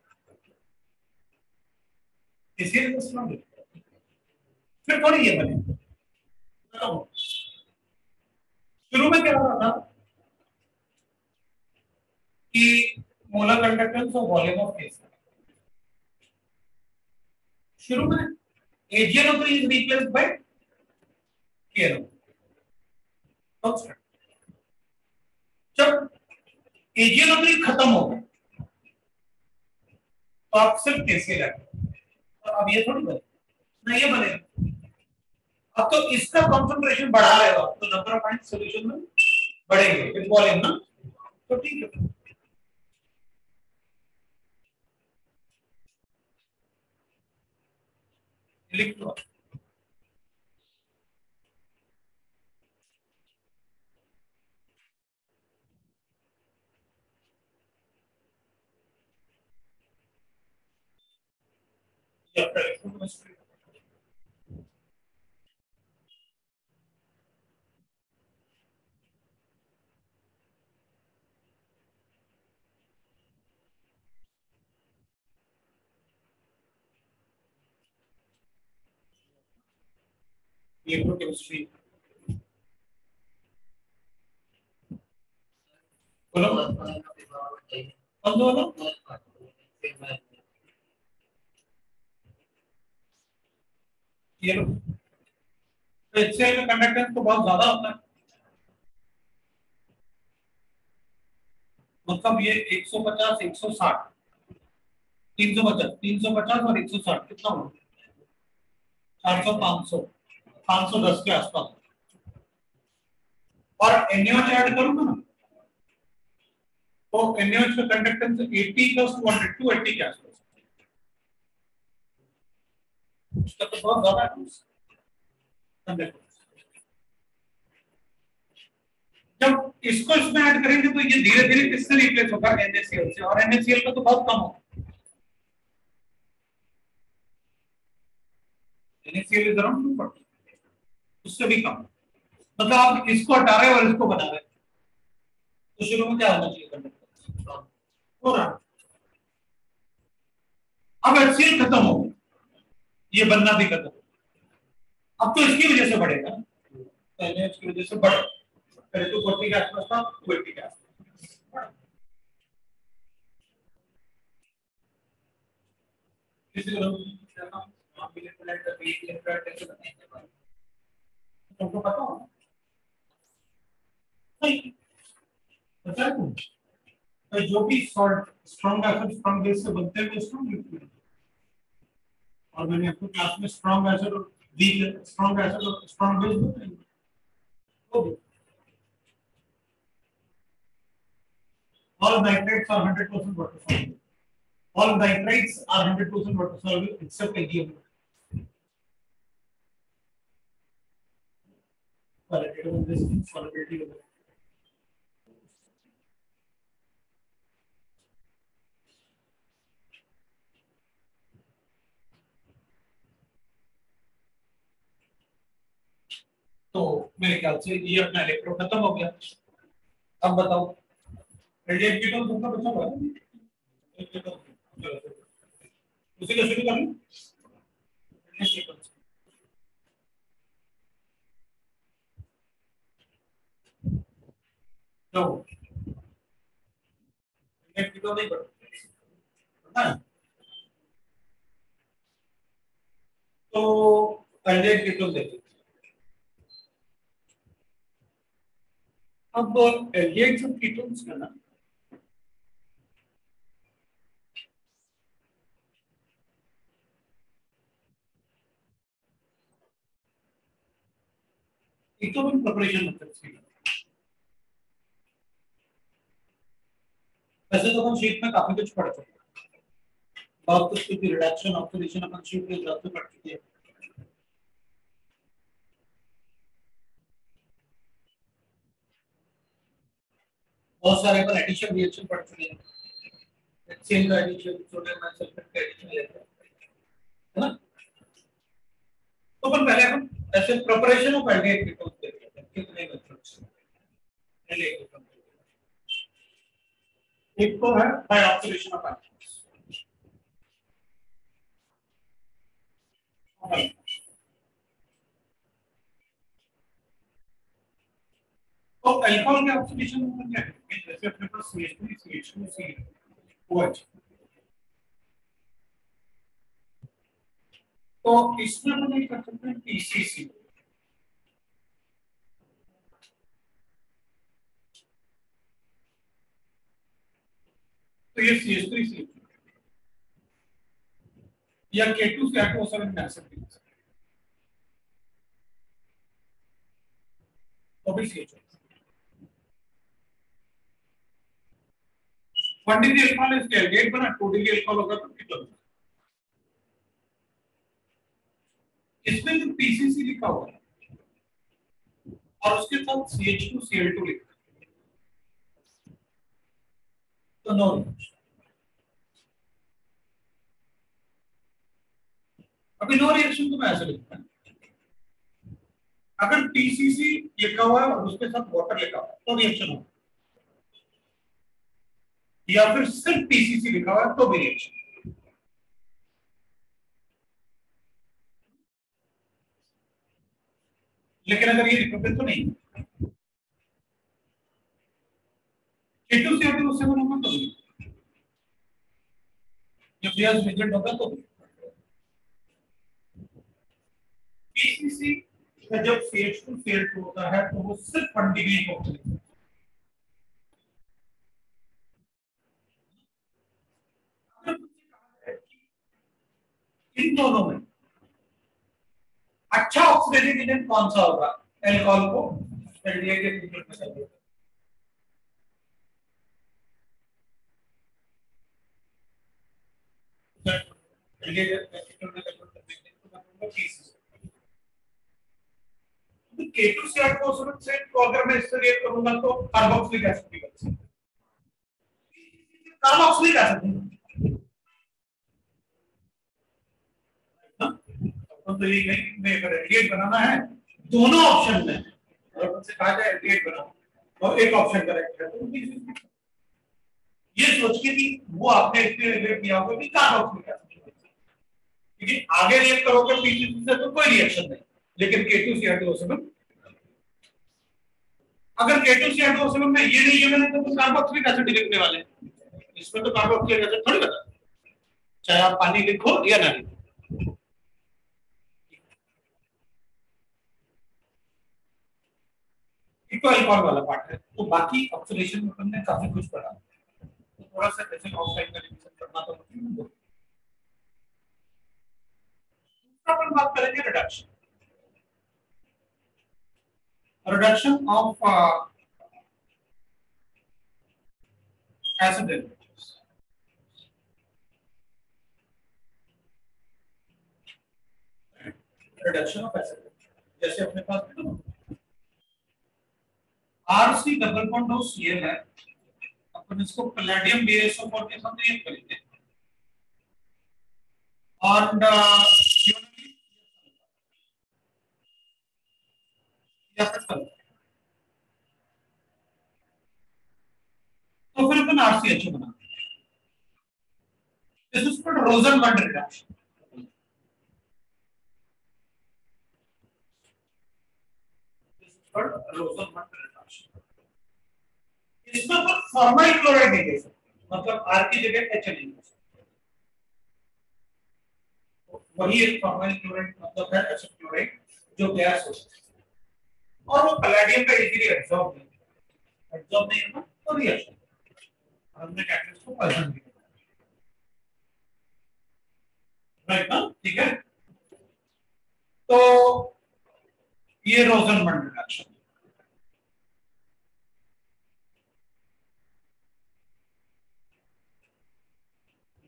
केसीएल स्ट्रॉन्ग, फिर थोड़ी ये बने। शुरू में क्या हो रहा था कि मोलर कंडक्टेंस और वॉल्यूम ऑफ केस, शुरू में AgNO3 is replaced by KNO। जब AgNO3 खत्म हो गया तो आप सिर्फ KCl ऐड करो। अब ये थोड़ी बने ना, ये बनेगा। अब तो इसका कंसंट्रेशन बढ़ा रहे हो आप, तो नंबर ऑफ आयंस सॉल्यूशन में बढ़ेंगे विद वॉल्यूम ना, तो ठीक है। लिख लो इलेक्ट्रोकेमिस्ट्री बोलो कौन दो बोलो। ये लो, तो HCl में कंडक्टेंस तो बहुत ज्यादा होता है, मतलब ये 150 160 350 और 160 कितना होगा? 400 500 510 के आसपास। और NaOH ऐड करूंगा ना तो NaOH का कंडक्टेंस 80 प्लस 200 280 के आसपास, उसका तो बहुत ज्यादा है। जब इसको इसमें ऐड करेंगे तो ये धीरे धीरे किससे रिप्लेस होगा? NaCl से, और NaCl का तो बहुत कम होगा। NaCl इज अराउंड 240, उससे भी कम। मतलब आप इसको हटा रहे और इसको बना रहे, तो शुरू में क्या होना चाहिए? कंडक्टेंस हो रहा। अब HCl खत्म हो गया, ये बनना भी खत्म, अब तो इसकी वजह से बढ़ेगा, तो NaOH की वजह से बढ़, पहले तो 40 के आसपास था, 280 के आसपास। किसी को तुमको पता हो नहीं, पता है तुम? तो जो भी salt strong acid strong base से बनते हैं वो स्ट्रॉन्ग लिक्विड, और मैंने आपको क्लास में स्ट्रॉन्ग एसिड और वीक स्ट्रॉन्ग एसिड और स्ट्रॉन्ग बेस बताए, तो all nitrates are 100% water soluble, all nitrates are 100% water soluble except AgNO, qualitative and this solubility of तो मेरे ख्याल से ये अपना इलेक्ट्रो खत्म हो गया। अब बताओ रेडिएट कीटोन सबका बचा हुआ है, उसी का शुरू कर लो। तो रेडिएट कीटोन नहीं पढ़ते, हाँ, तो एल्डिहाइड कीटोन देखिए। अब एल्डिहाइड जो कीटोन्स है ना, एक तो हम प्रिपरेशन मेथड से, वैसे तो हम शीट में काफी कुछ पढ़ चुके हैं, बहुत कुछ की रिडक्शन ऑक्सीडेशन अपन शीट के हिसाब से पढ़ चुके हैं। बहुत सारे अपन एडिशन रिएक्शन पढ़ चुके हैं, हेक्सेन का एडिशन, सोडियम सल्फेट का एडिशन लेते हैं, है ना। तो अपन पहले अपन ऐसे प्रिपरेशन ऑफ एल्डिहाइड कीटोन्स देख लेते हैं, कितने मेथड्स हैं एल्डिहाइड कीटोन। एक तो है बाय ऑक्सीडेशन ऑफ एल्कोहल। तो अल्कोहल के ऑक्सीडेशन में क्या है, जैसे अपने पास CH3 CH2 COH, तो इसमें हम ये कर सकते हैं PCC, तो ये CH3 CH2 या K2 से H2O7 में एक्सेप्ट कर सकते हैं, तो भी CH2 1 डिग्री अल्कोहल इसके एल्डिहाइड बना, 2 डिग्री अल्कोहल होगा तो कितना बना। इसमें जो PCC लिखा हुआ है और उसके साथ CH2Cl2 लिखा है, तो नो रिएक्शन। अभी नो रिएक्शन तो मैं ऐसे लिखता हूं, अगर PCC लिखा हुआ है और उसके साथ वाटर लिखा हुआ है तो रिएक्शन होगा, या फिर सिर्फ PCC लिखा हुआ है तो भी रिएक्शन। लेकिन अगर ये रिकॉर्डेड तो नहीं, K2CO2 होगा तो भी, जब रिएक्शन रिजेक्ट होगा तो भी। PCC का जब CH2Cl2 होता है तो वो सिर्फ 1 डिग्री को होता है। इन दोनों में अच्छा ऑक्सीडेटिव एजेंट कौन सा होगा, अल्कोहल को एल्डिहाइड के कीटोन में कन्वर्ट एल्डिहाइड के कीटोन में कन्वर्ट करने के लिए तो मतलब PCC। तो K2CH2O7 से तो अगर मैं इससे रिएक्ट करूंगा तो कार्बोक्सिलिक एसिड भी बन सकता है, कार्बोक्सिलिक एसिड तो ये कहीं में अगर एल्डिहाइड बनाना है दोनों ऑप्शन में, और उनसे कहा जाए एल्डिहाइड बनाओ और एक ऑप्शन करेक्ट है तो ये सोच के कि वो आपने इसलिए रिएक्ट किया होगा कि कार्बोक्सिलिक एसिड, क्योंकि आगे रिएक्ट करोगे PCC से तो कोई रिएक्शन नहीं, लेकिन K2CH2O7 अगर K2CH2O7 में ये नहीं गिवन है तो कार्बोक्सिलिक एसिड लिखने वाले हैं, इसमें तो कार्बोक्सिलिक एसिड थोड़ी बता, चाहे आप पानी लिखो या ना लिखो। तो अल्कोहल वाला पार्ट है, तो बाकी ऑक्सीडेशन में हमने काफी कुछ पढ़ा, तो थोड़ा सा जैसे ऑफलाइन का रिवीजन करना तो मुश्किल है। अपन बात करेंगे reduction, reduction of acid derivatives. Reduction of acid, जैसे अपने पास RC डबल बॉन्ड और Cl है, अपन इसको पैलेडियम BaSO4 के साथ रिएक्ट करेंगे और या फिर सल्फर, तो फिर अपन RCHO बनाते हैं। This is called Rosenberg reduction. This is called Rosenberg reduction. इसमें अपन फॉर्माइल क्लोराइड नहीं दे सकते, मतलब R की जगह H नहीं दे सकते, वही एक फॉर्मल क्लोराइड मतलब है एसिड क्लोराइड जो गैस होता है और वो पैलेडियम का इजीली एब्जॉर्ब नहीं होगा तो रिएक्शन हमने कैटलिस्ट को पसंद किया राइट ना ठीक है तो ये रोजनमंड रिएक्शन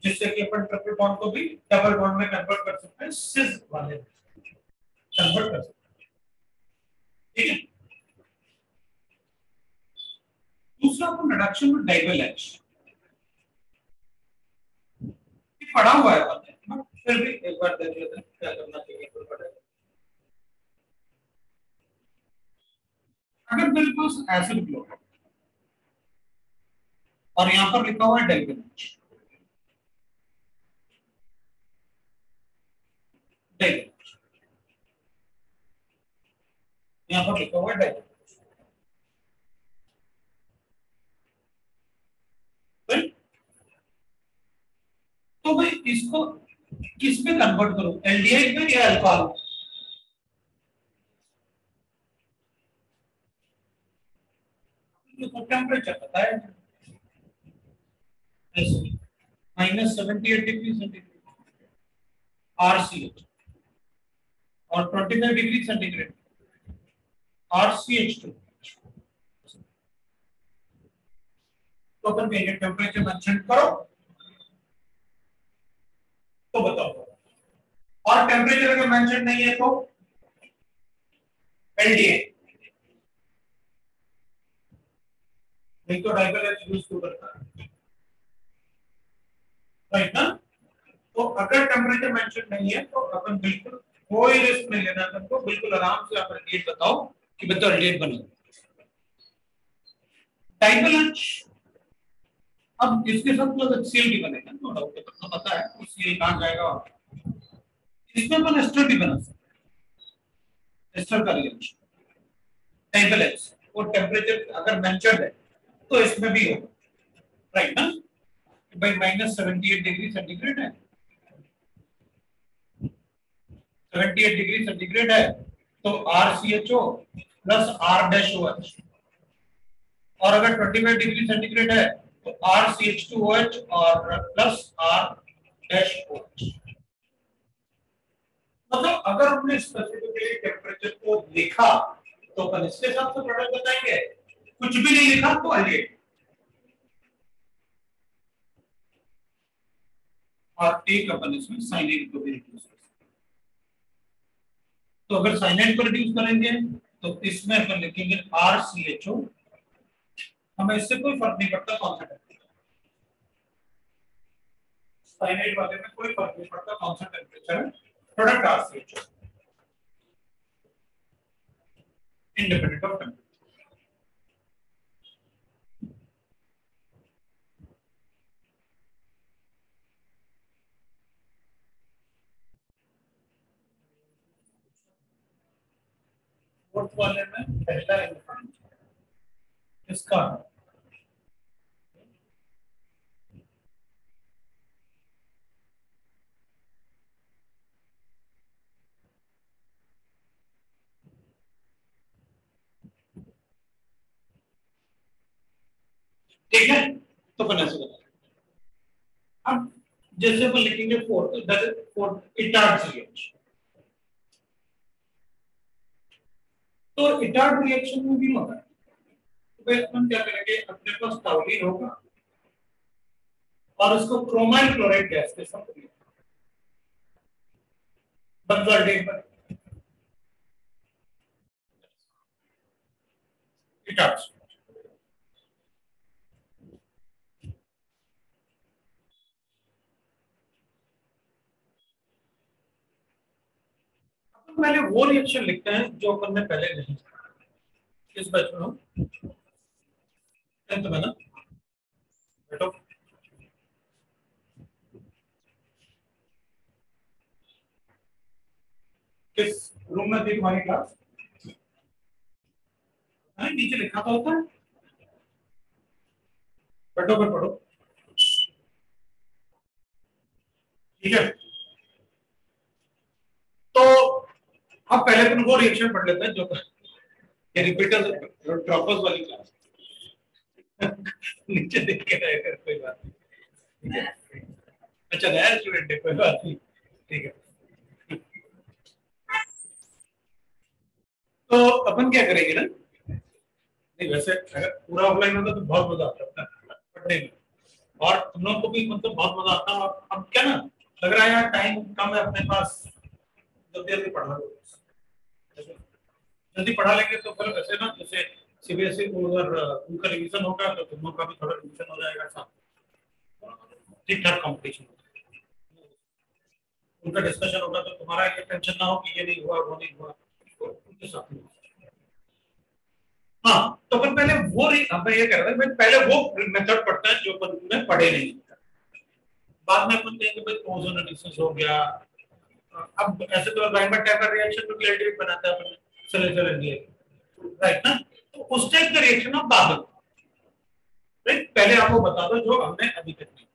जिससे कि अपन ट्रिपल बॉन्ड को भी डबल बॉन्ड में कन्वर्ट कर सकते हैं सिस वाले कन्वर्ट कर सकते हैं ठीक है दूसरा अपन रिडक्शन में डाइबल एच ये पढ़ा हुआ है अपन फिर भी एक बार देख लेते हैं क्या करना चाहिए फिर पढ़े अगर मेरे पास एसिड क्लोराइड और यहां पर लिखा हुआ है डाइबल एच यहां पर लिखा हुआ है डाइबल तो भाई इसको किस पे कन्वर्ट करूं एल्डिहाइड में या अल्कोहल तो टेम्परेचर पता है -78 डिग्री सेंटीग्रेड RCH और 25 डिग्री सेंटीग्रेड RCH2 तो अपन कहेंगे टेम्परेचर मेंशन करो तो बताओ और टेम्परेचर अगर मेंशन नहीं है तो एलडीए नहीं तो डाइबल एच यूज तो करता है राइट ना तो अगर टेम्परेचर मेंशन नहीं है तो अपन बिल्कुल कोई रिस्क नहीं लेना तुमको बिल्कुल आराम से आप एलडीए बताओ कि बताओ एलडीए बनो डाइबल एच अब इसके साथ तो HCl भी बनेगा नो डाउट तो पता है HCl कहां जाएगा इसमें अपन एस्टर भी बना सकते हैं एस्टर का रिएक्शन डाइबल एच और टेम्परेचर अगर मेंशन्ड है तो इसमें भी होगा राइट ना भाई -78 डिग्री सेंटीग्रेड है 78 डिग्री सेंटीग्रेड है तो RCHO प्लस R-OH और अगर 25 डिग्री सेंटीग्रेड है तो RCH2OH और प्लस R-OH मतलब अगर हमने स्पेसिफिकली टेम्परेचर को लिखा तो अपन इसके हिसाब से प्रोडक्ट बताएंगे कुछ भी नहीं लिखा तो एल्डिहाइड और एक अपन इसमें साइनाइड को भी रिड्यूस कर सकते हैं तो अगर साइनाइड को रिड्यूस करेंगे तो इसमें अपन लिखेंगे RCHO हमें इससे कोई फर्क नहीं पड़ता कौन सा टेम्परेचर साइनाइड वाले में कोई फर्क नहीं पड़ता कौन सा टेम्परेचर है product RCHO independent of temperature fourth वाले में पहला एलिमेंट इसका ठीक है तो अपन ऐसे बता अब जैसे अपन लिखेंगे फोर्थ इटार्ड रिएक्शन तो इटार्ड रिएक्शन में भी होता है तो अपन क्या करेंगे अपने पास टाउलिन होगा और उसको क्रोमाइल क्लोराइड गैस के साथ बंगाल्डेट पर इटार्ड पहले वो रिएक्शन लिखते हैं जो अपन ने पहले नहीं किस बैच में हो 10th में ना बैठो किस रूम में थी तुम्हारी क्लास नीचे लिखा तो होता है बैठो फिर पढ़ो ठीक है अब पहले अपन वो रिएक्शन पढ़ लेते हैं जो ये रिपीटर्स ड्रॉपर्स वाली क्लास नीचे देख के रहेगा, कोई बात नहीं। अच्छा नया स्टूडेंट है, कोई बात नहीं, ठीक है। तो अपन क्या करेंगे ना, नहीं वैसे अगर पूरा ऑफलाइन होता तो बहुत मजा आता है पढ़ने में, और तुम लोगों को भी मतलब बहुत मजा आता है। अब क्या ना लग रहा है यार टाइम कम है अपने पास, जल्दी जल्दी पढ़ा लो, जल्दी पढ़ा लेंगे तो फिर वैसे ना जैसे सीबीएसई को अगर उनका रिवीजन होगा तो तुम लोग का भी थोड़ा रिवीजन हो जाएगा, साथ ठीक ठाक कॉम्पिटिशन उनका डिस्कशन होगा तो तुम्हारा ये टेंशन ना हो कि ये नहीं हुआ वो नहीं हुआ, तो उनके साथ में। हाँ तो अपन पहले वो मैं ये कह रहा था, मैं पहले वो मेथड पढ़ता है जो अपन में पढ़े नहीं, बाद में अपन कहेंगे भाई ओजोन एनालिसिस हो गया। अब ऐसे तो राइमंड टैपर रिएक्शन में क्लैरिटी बनाता है अपन सेलेक्टर एंड राइट ना, तो उस टाइप का रिएक्शन आप बाद में, राइट पहले आपको बता दो जो हमने अभी तक नहीं।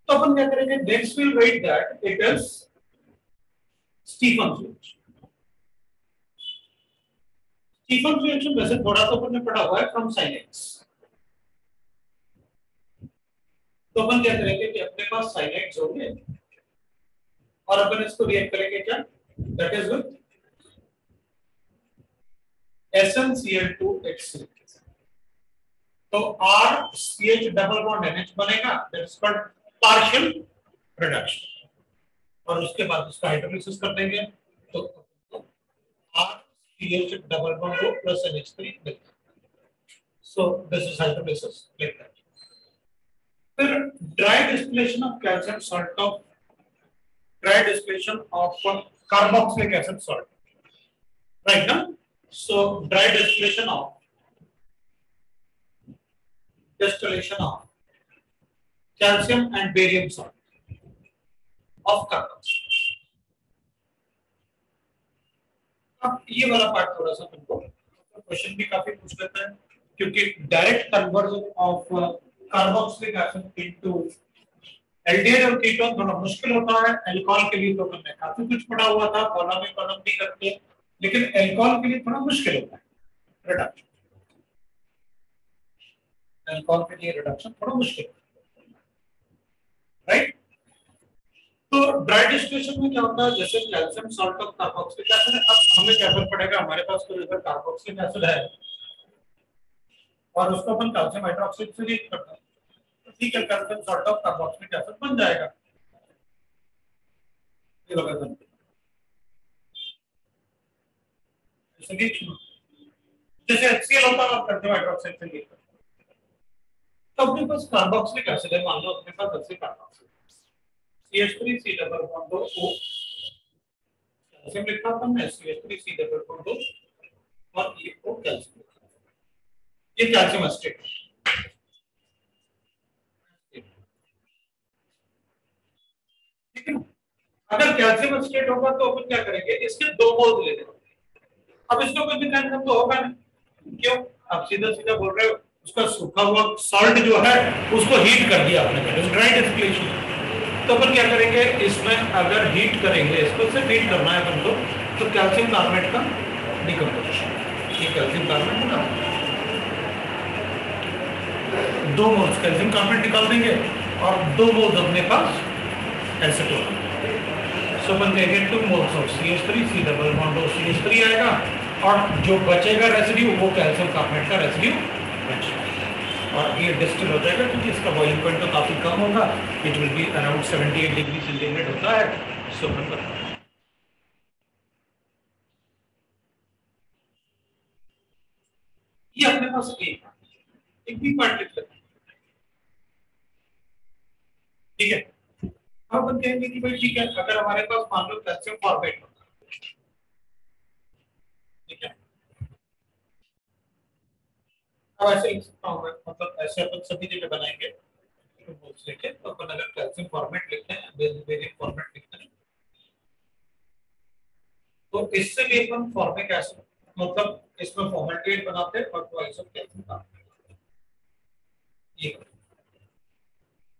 तो अपन क्या करेंगे, next will write that it is Stephen reaction. Stephen reaction वैसे थोड़ा तो अपन ने पढ़ा हुआ है फ्रॉम साइनेट्स। तो अपन क्या करेंगे कि अपने पास साइनाइड्स होंगे और अपन इसको रिएक्ट करेंगे क्या, दैट इज विद SnCl2H3। तो RCH डबल बॉन्ड NH बनेगा, दैट्स कॉल्ड पार्शियल रिडक्शन, और उसके बाद इसका हाइड्रोलिसिस कर देंगे तो RCH double bond O plus NH3 मिलता है। So this is hydrolysis like that. फिर dry distillation of calcium salt of dry distillation of carboxylic acid salt, right now? So dry distillation of calcium and barium salt of carboxylate। अब ये वाला part थोड़ा सा तुमको question भी काफी पूछ लेता है, क्योंकि direct conversion of carboxylic acid into aldehyde और कीटोन थोड़ा मुश्किल होता है। अल्कोहल के लिए तो हमने काफी कुछ पढ़ा हुआ था, कॉलम में कॉलम भी करते हैं, लेकिन अल्कोहल के लिए थोड़ा मुश्किल होता है रिडक्शन। अल्कोहल के लिए रिडक्शन थोड़ा मुश्किल है, राइट। तो ड्राई डिस्टिलेशन में क्या होता है, जैसे calcium salt of carboxylic acid, अब हमें क्या फर्क पड़ेगा, हमारे पास तो अगर कार्बोक्सिलिक एसिड है और उसको अपन कैल्शियम हाइड्रोक्साइड से रिएक्ट करते हैं तो ठीक है, calcium salt of carboxylic acid बन जाएगा। ये लगा था जैसे HCl होता है, आप कैल्शियम हाइड्रोक्साइड से रिएक्ट करते हैं तो अपने पास कार्बोक्सिलिक एसिड है, मान लो अपने पास HCl carboxyl CH3 C double bond O calcium लिखा था हमने, CH3 C double bond O और ये O कैल्शियम, ये कैल्शियम एसिटेट। ठीक है, अगर कैल्शियम एसिटेट होगा तो अपन क्या करेंगे, इसके 2 मोल ले लेंगे। अब इसको कोई भी टेंशन तो होगा नहीं, क्यों, आप सीधा सीधा बोल रहे हो उसका सूखा हुआ सॉल्ट जो है उसको हीट कर दिया आपने, ड्राई डिस्टिलेशन। तो अपन क्या करेंगे, इसमें अगर हीट करेंगे, इसको सिर्फ हीट करना है अपन को, तो कैल्शियम कार्बोनेट का डिकम्पोजिशन, ये कैल्शियम कार्बोनेट का 2 मोल्स कैल्शियम कार्बोनेट निकाल देंगे और 2 मोल्स अपने पास एसीटोन। सो अपन कहेंगे 2 moles of CH3 C double bond O CH3 आएगा, और जो बचेगा रेसिड्यू वो कैल्शियम कार्बोनेट का रेसिड्यू बचेगा, और ये डिस्टिल हो जाएगा क्योंकि इसका बॉइलिंग पॉइंट तो काफी कम होगा, it will be around 78 degree centigrade होता है। सो अपन ये अपने पास एक भी पार्ट लिख लेते हैं, ठीक है। अब अपन कहेंगे कि भाई ठीक है, अगर हमारे पास मान लो कैल्शियम फॉर्मेट होता है, ठीक है, अब ऐसे लिख सकता हूं मैं, मतलब ऐसे अपन सभी जगह बनाएंगे तो बोल्स लेके, तो अपन अगर कैल्शियम फॉर्मेट लिखते हैं, बेरियम फॉर्मेट लिखते हैं, तो इससे भी अपन फॉर्मिक एसिड, मतलब इसमें फॉर्मेल्डिहाइड बनाते हैं और ट्वाइस ऑफ कैल्शियम कार्बोनेट,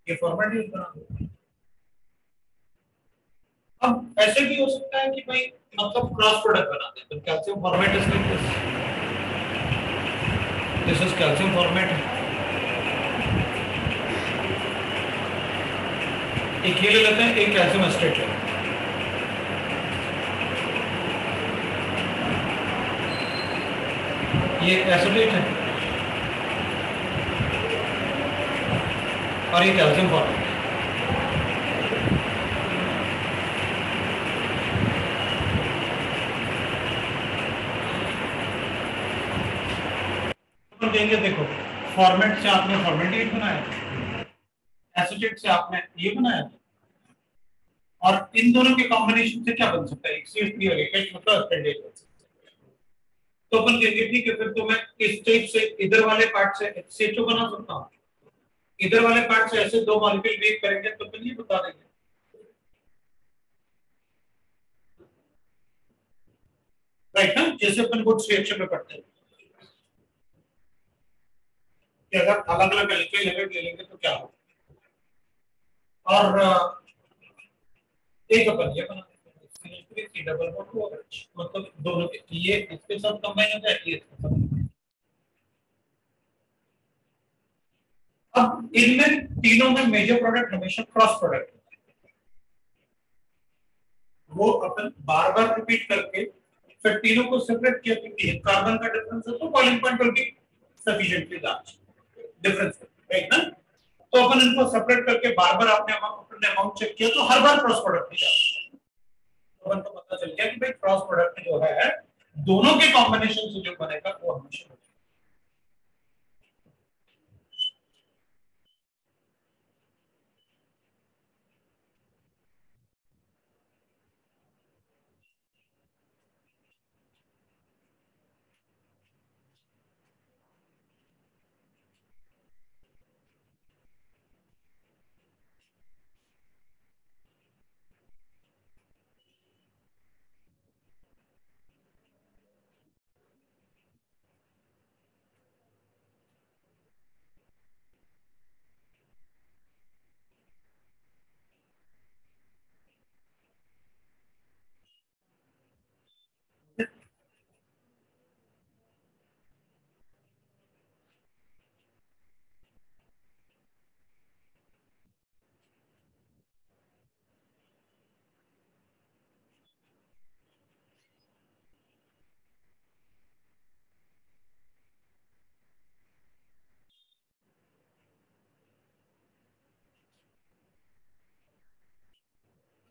ये फॉर्मेल्डिहाइड बनाते हैं। अब ऐसे भी हो सकता है कि भाई मतलब क्रॉस प्रोडक्ट बनाते हैं, तो calcium formate is like this is calcium formate. एक ये ले लेते हैं, एक कैल्शियम एस्टेट ले लेते हैं। ये एसिडेट है और ये कैल्शियम फॉर्मेट है। तो देंगे, देखो फॉर्मेट से आपने फॉर्मेटेड बनाया, एसिडेट से आपने ये बनाया, और इन दोनों के कॉम्बिनेशन से क्या बन सकता है, एक CH3 हो गया, मतलब एसिडेट बन सकता है। तो अपन कहेंगे ठीक है, फिर तो मैं इस टाइप से इधर वाले पार्ट से HCHO बना सकता हूँ, इधर वाले पार्ट से ऐसे दो मॉलिक्यूल ब्रेक करेंगे तो फिर ये बता देंगे, राइट ना, जैसे अपन गुड्स रिएक्शन में पढ़ते हैं कि अगर अलग अलग एल्काइल ले लेंगे तो क्या होगा। और एक अपन ये बना मतलब दोनों के ये इसके साथ कंबाइन होता है, ये इसके साथ। अब इनमें तीनों में मेजर प्रोडक्ट हमेशा क्रॉस प्रोडक्ट, वो अपन बार बार रिपीट करके फिर तीनों को सेपरेट किया, क्योंकि कार्बन का डिफरेंस है तो boiling point will be sufficiently large difference, right ना। तो अपन इनको सेपरेट करके बार बार आपने अमाउंट चेक किया तो हर बार क्रॉस प्रोडक्ट निकला, तो अपन को पता चल गया कि भाई क्रॉस प्रोडक्ट जो है दोनों के कॉम्बिनेशन से जो बनेगा वो हमेशा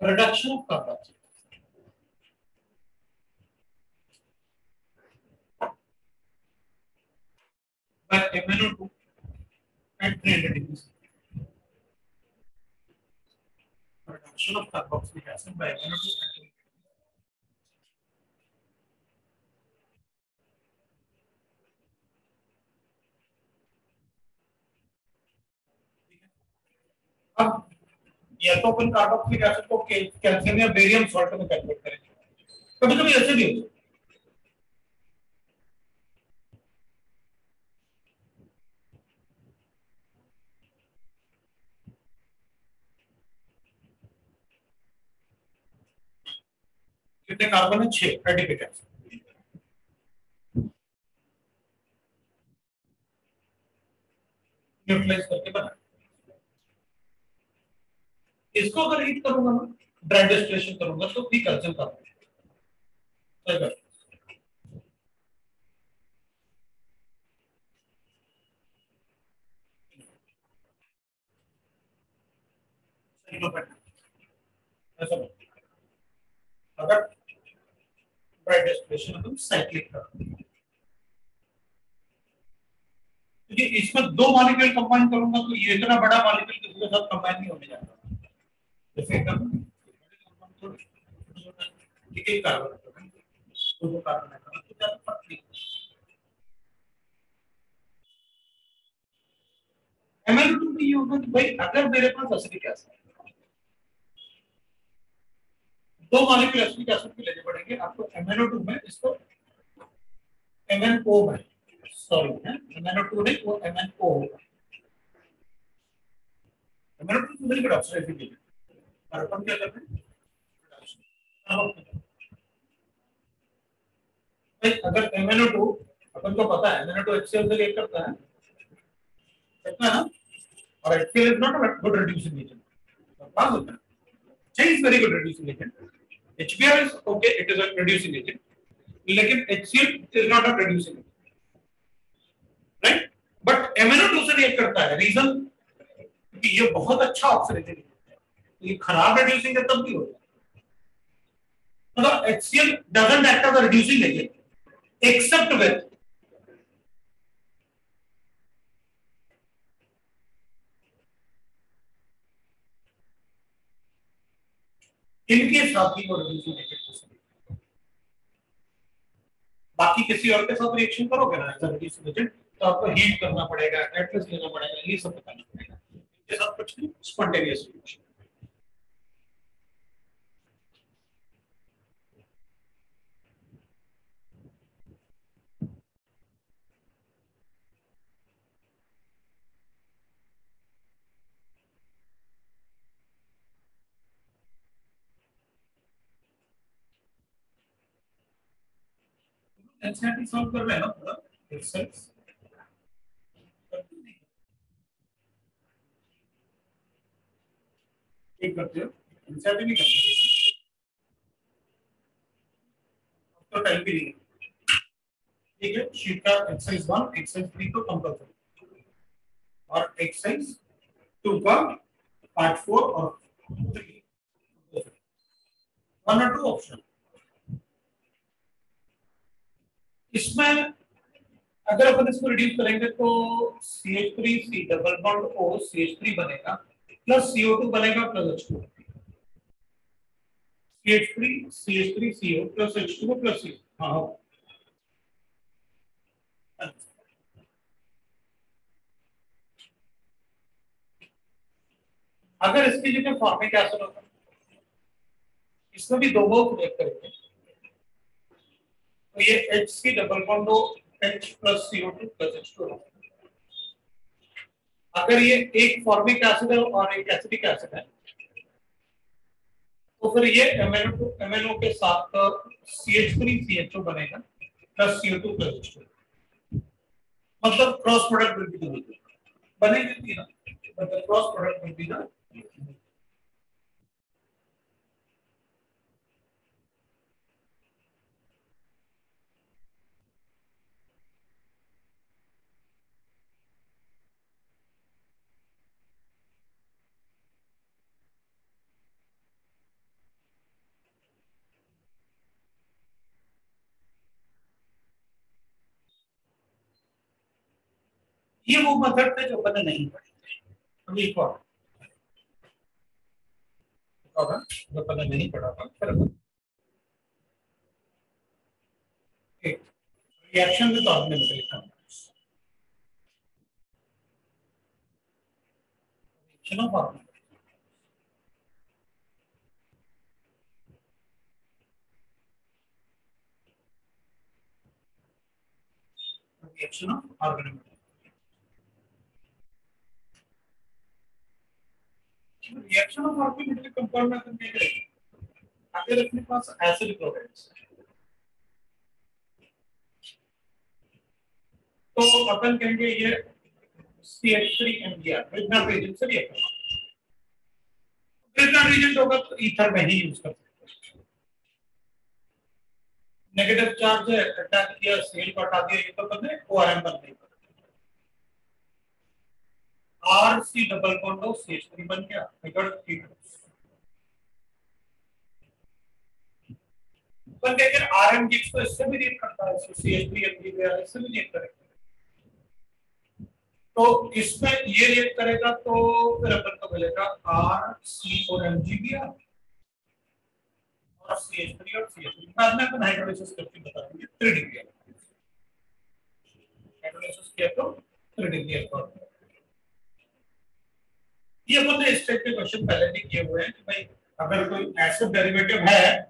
reduction of carbon by MnO2 at 300 degrees. Reduction of carboxylic acid by MnO2 at 300 degrees. अब या तो अपन कार्बोक्सिलिक एसिड को कैल्शियम या बेरियम सॉल्ट में कन्वर्ट करेंगे, कभी कभी ऐसे भी होता है। कितने कार्बन है, 6 एडिपिक एसिड, न्यूट्रलाइज करके बना। इसको अगर हीट करूंगा ना, ड्राई डिस्टिलेशन करूंगा तो भी कैल्शियम कार्बोनेट ऐसा अगर ड्राई डिस्टिलेशन हम साइक्लिक करते हैं, क्योंकि इसमें दो मॉलिक्यूल कंबाइन करूंगा तो ये इतना बड़ा मॉलिक्यूल किसी के साथ कंबाइन नहीं होने जाता, जैसे एक कार्बन दो कार्बन है तो ज्यादा फर्क नहीं। MnO2 में ये होगा कि भाई अगर मेरे पास एसिडिक एसिड दो मॉलिक्यूल एसिडिक एसिड के लेने पड़ेंगे आपको, MnO2 में इसको MnO में सॉरी है MnO2 नहीं वो MnO होगा। MnO2 तो वेरी गुड ऑक्सीडाइजिंग एजेंट, और अपन क्या करते हैं अगर MnO2 अपन को पता है MnO2 HCl से रिएक्ट करता है इतना ना, और HCl is not a good reducing agent. बात होता है H is very good reducing agent. HBr is okay, it is a reducing agent. लेकिन HCl is not a reducing agent, right? But MnO2 से रिएक्ट करता है, reason कि ये बहुत अच्छा ऑक्सीडेशन है, ये खराब reducing है तब भी होता है. मतलब HCl doesn't act as a reducing agent except with इनके साथ ही वो रिड्यूसिंग एजेंट. बाकी किसी और के साथ रिएक्शन करोगे ना एज अ रिड्यूसिंग एजेंट तो आपको हीट करना पड़ेगा, कैटलिस्ट लेना पड़ेगा, ये सब बताना पड़ेगा. इनके साथ कुछ नहीं, स्पॉन्टेनियस रिएक्शन. एनसीईआरटी सॉल्व कर रहे हैं ना पूरा एक्सरसाइज. एक करते हो एनसीईआरटी नहीं करते तो टाइम भी नहीं. ठीक है, शीट का एक्सरसाइज 1 एक्सरसाइज 3 को कंपलसरी और एक्सरसाइज 2 का पार्ट 4 और 3 1 और 2 ऑप्शन. इसमें अगर अपन इसको रिड्यूस करेंगे तो CH3 C double bond O CH3 बनेगा प्लस CO2 बनेगा plus H2. CH3 CH3 CO plus H2 plus C. हाँ अगर इसकी जगह फॉर्मिक एसिड होता इसमें भी दो बोथ रिएक्ट करेंगे तो ये HC double bond O H plus CO2 plus H2 होगा. अगर ये एक फॉर्मिक एसिड है और एक एसिटिक एसिड है तो फिर ये MnO के साथ CH3 CHO बनेगा प्लस CO2 प्लस H2. मतलब cross product will be the बनेगी ना, मतलब cross product will be the. ये वो मेथड थे जो मैंने नहीं पढ़े. अभी एक और जो मैंने नहीं पढ़ा था फिर एक reaction with organic compounds. Reaction of organic reaction of organic reaction of organic compound में अपन क्या करेंगे. अगर अपने पास एसिड क्लोराइड्स तो अपन कहेंगे ये CH3MbR विद एजेंट से रिएक्ट करना. विद एजेंट होगा तो ईथर में ही यूज कर सकते हैं. नेगेटिव चार्ज है अटैक किया सेल को हटा दिया, ये तो बने ORM बन गई. RC double bond O CH3 बन गया फिगर 3 बन गया. फिर RMG को इससे भी रिएक्ट करता है, CH3MbR इससे भी रिएक्ट करेगा तो इसमें ये रिएक्ट करेगा तो फिर अपन को मिलेगा RC और MgBr और CH3 और CH3. बाद में अपन हाइड्रोलाइसिस करके बता देंगे 3 डिग्री हाइड्रोलाइसिस किया तो 3 डिग्री है. ये अपन ने इस टाइप के क्वेश्चन पहले भी किए हुए हैं कि भाई अगर कोई एसिड डेरिवेटिव है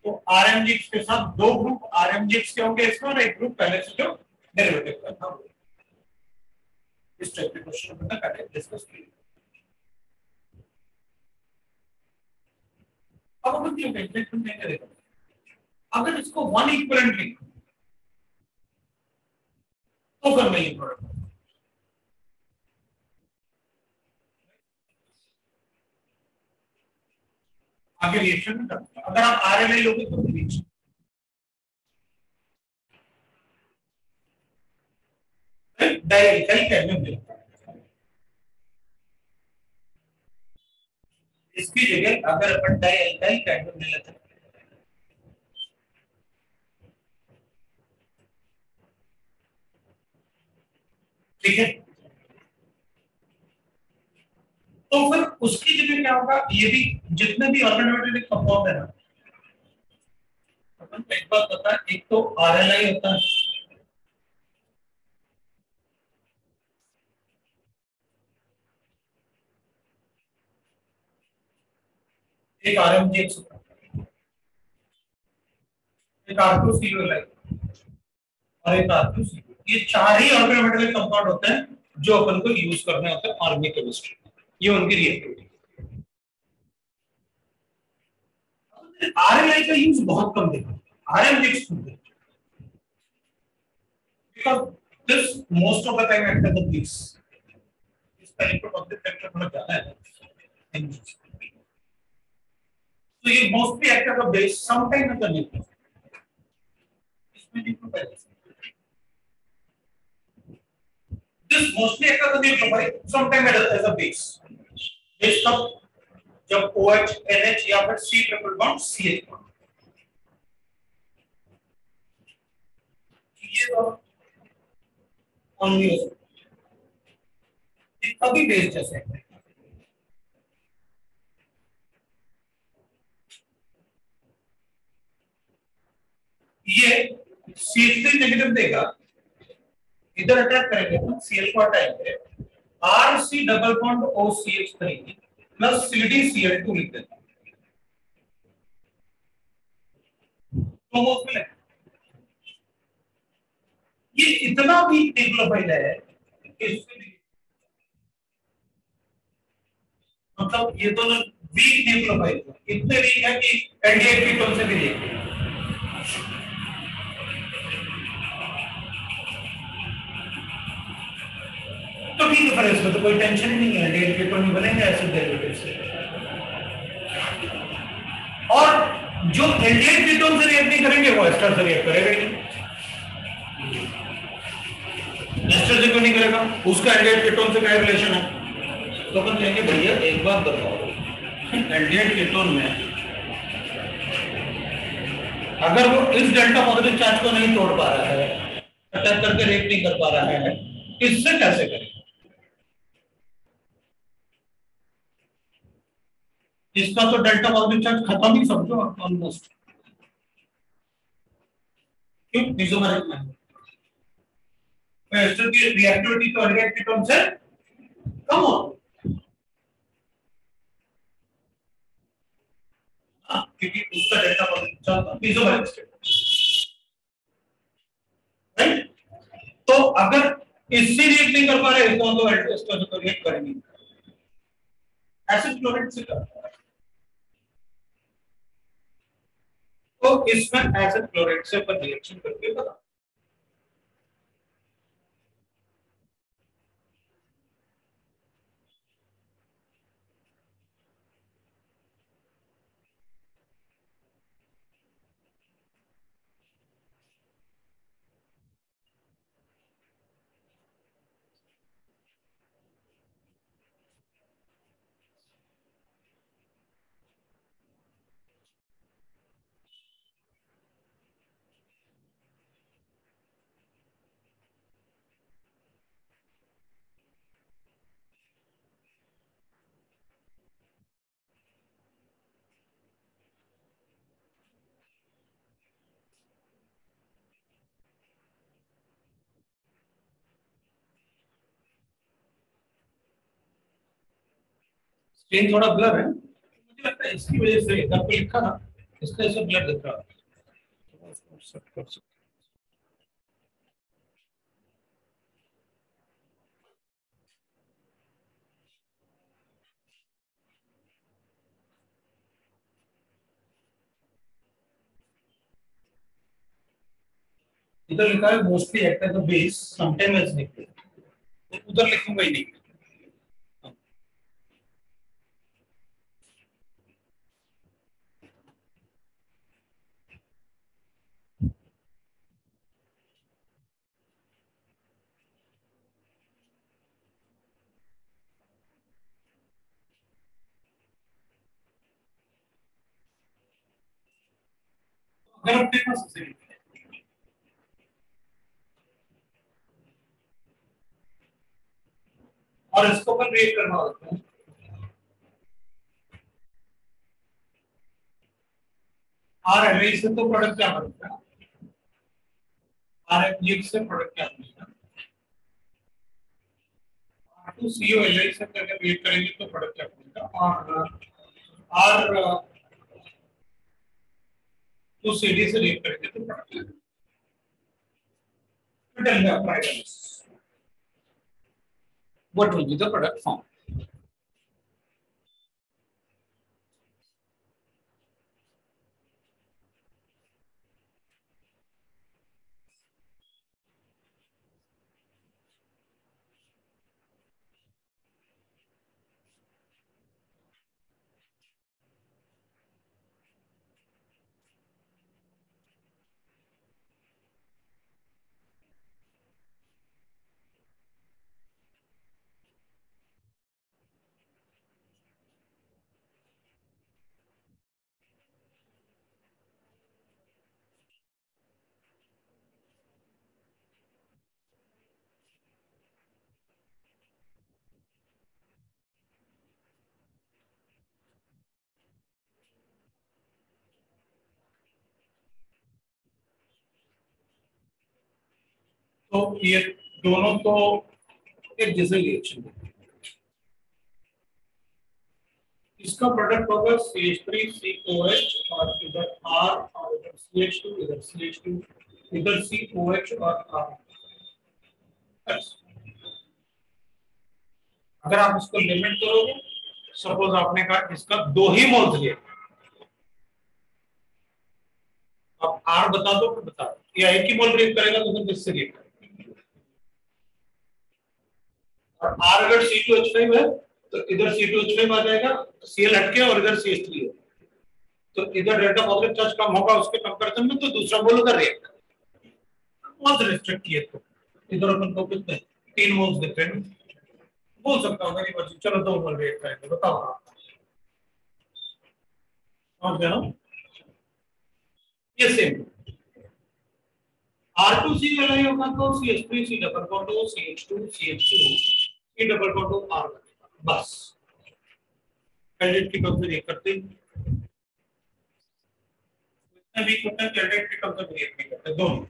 तो RMGX के साथ दो ग्रुप RMGX के होंगे इसमें और एक ग्रुप पहले से जो डेरिवेटिव का था. इस टाइप के क्वेश्चन हमने पहले डिस्कस किए. अब अपन क्यों टेंशन नहीं करेगा? अगर इसको वन इक्विवेलेंट लिखो तो फिर मैं ये प्रोडक्ट आगे रिएक्शन में करता। अगर आप आरएनए लोगे तो रिएक्शन डाइएल्काइल कैडमियम मिलता है। इसकी जगह अगर अपन डाइएल्काइल कैडमियम ले लेते हैं ठीक है, तो फिर उसकी जगह क्या होगा? ये भी जितने भी ऑर्गेनोमेटेलिक कंपाउंड है ना, अपन को एक बात पता है, एक तो आरएनआई होता है, एक आरएमजीएक्स होता है, एक आर2सीओएल और एक आर2सीओ। ये चार ही ऑर्गेनोमेटेलिक कंपाउंड होते हैं जो अपन को यूज करने होते हैं ऑर्गेनिक केमिस्ट्री। ये उनकी रिएक्टिविटी। आरएनआई का यूज बहुत कम देखा, आरएमजीएक्स खूब देखा, because this most of the time act as a base. इसका इलेक्ट्रोपॉजिटिव फैक्टर थोड़ा ज्यादा है, तो ये mostly act as a base, sometime as a nucleophile. इसमें nucleophile this mostly act as a nucleophile, sometime as a base. Base कब? जब OH NH या फिर C triple bond CH bond, ये तो ओनली अभी बेस जैसे है। ये CH3 नेगेटिव देगा, इधर अटैक करेंगे तो Cl को हटाएंगे, RC double bond OCH3 plus CdCl2 लिख देते हैं, तो वो फिर ये इतना भी न्यूक्लियोफाइल है कि मतलब ये दोनों वीक न्यूक्लियोफाइल इतने वीक है कि एनडीए कीटोन से भी रिएक्ट तो ठीक है, फिर इसमें तो कोई टेंशन नहीं है, एनडीए कीटोन ही बनेंगे एसिड डेरिवेटिव से। और जो एनडीए कीटोन से रिएक्ट नहीं करेंगे वो एस्टर से रिएक्ट करेगा ही नहीं। एस्टर से क्यों नहीं करेगा? उसका एनडीए कीटोन से क्या रिलेशन है? तो अपन कहेंगे भैया एक बात बताओ, एल्डिहाइड कीटोन में अगर वो इस डेल्टा पॉजिटिव चार्ज को नहीं तोड़ पा रहा है, अटैक करके रेट नहीं कर पा रहा है, इससे कैसे करें? इसका तो डेल्टा पॉजिटिव चार्ज खत्म ही समझो ऑलमोस्ट। क्यों? इजोमेरिक में एस्टर की रिएक्टिविटी तो एल्डिहाइड कीटोन से कम हो, क्योंकि उसका delta positive charge isomeric state, right? तो अगर इससे रिएक्ट नहीं कर पा रहे तो एस्टर से रिएक्ट करेंगे, एसिड क्लोराइड से कर, तो इसमें एसिड क्लोराइड से पर रिएक्शन करके बता। स्क्रीन थोड़ा ब्लर है, मुझे लगता है इसकी वजह से आपको लिखा ना, इसका ऐसे ब्लर दिख रहा है। सेट कर सकते इधर लिखा है mostly act as a base, sometime as liquid, उधर लिखूंगा ही नहीं। अगर अपने पास ऐसे और इसको अपन रेट करना होता है, आर एल आई से तो प्रोडक्ट क्या बनेगा, आर एफ जी से प्रोडक्ट क्या बनेगा, R two C O L I से अगर रेट करेंगे तो प्रोडक्ट क्या बनेगा, और आर टू सी डी से रेट करेंगे तो प्रोडक्ट क्या बनेगा। What will be the product form? तो ये दोनों तो एक जैसे रिएक्शन है, इसका प्रोडक्ट होगा CH3COH और इधर R और इधर CH2, इधर CH2, इधर COH और R। अगर आप इसको लिमिट करोगे, सपोज आपने कहा इसका 2 ही मोल्स लिया, आप R बता दो फिर बता दो, या एक ही मोल रिएक्ट करेगा तो फिर किससे रिएक्ट करेगा, और R अगर C2H5 है तो इधर C2H5 आ जाएगा, Cl हटके और इधर CH3 है, तो इधर डेल्टा पॉजिटिव चार्ज कम होगा उसके कंपैरिजन में, तो दूसरा मोल उधर रिएक्ट मोल्स रिस्ट्रिक्ट किए तो इधर अपन को कितने 3 मोल्स दिख रहे हैं, बोल सकता हूँ मेरी मर्जी, चलो 2 मोल रिएक्ट करेंगे, बताओ आप समझ गए ना। ये सेम R2C वाला ही होगा तो CH3C double bond O CH2 CH2 C double bond O R बस कैल्डेट की टर्म से रिएक्ट करते हैं, इतना वीक होता है कैल्डेट की टर्म से रिएक्ट नहीं करते दोनों,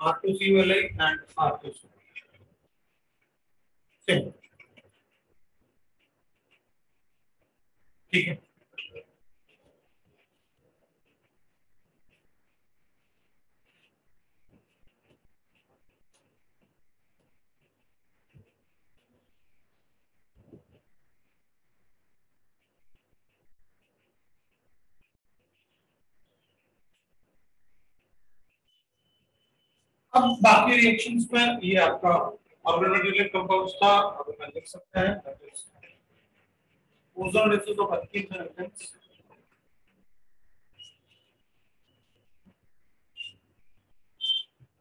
R2C वाला एंड R2C सेम, ठीक है। अब बाकी रिएक्शंस में ये आपका ऑर्गेनोमेटेरियल कंपाउंड्स था, अब मैं लिख सकता है ozone refuse of alkenes and alkanes,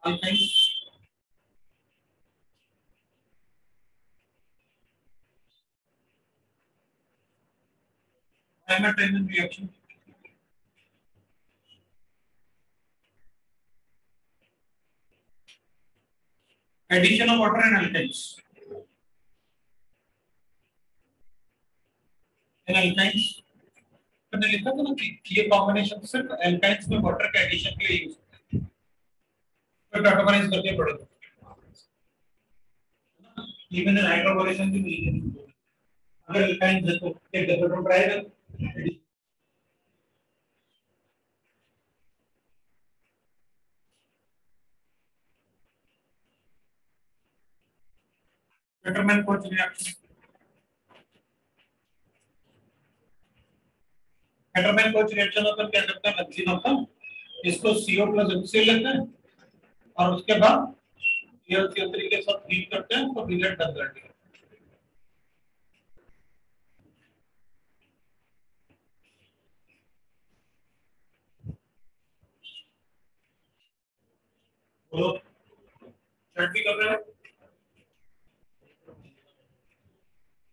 alkynes Hamiltonian reaction, addition of water and alkynes, in alkynes मैंने लिखा था ना कि ये कॉम्बिनेशन सिर्फ एल्काइंस में वाटर के एडिशन के लिए यूज होता है, तो कैटेगराइज करके पड़ेगा, इवन इन हाइड्रोबोरेशन भी मिलेगी, अगर एल्काइंस है तो एक दफा तो ट्राई कर Fetterman Koch reaction, Fetterman Koch reaction अपन क्या करते हैं, बेंजीन होता है, इसको CO प्लस HCl लेते हैं और उसके बाद ये CO3 के साथ हीट करते हैं तो रिलेट डन करते हैं। बोलो चैट भी कर रहे हो?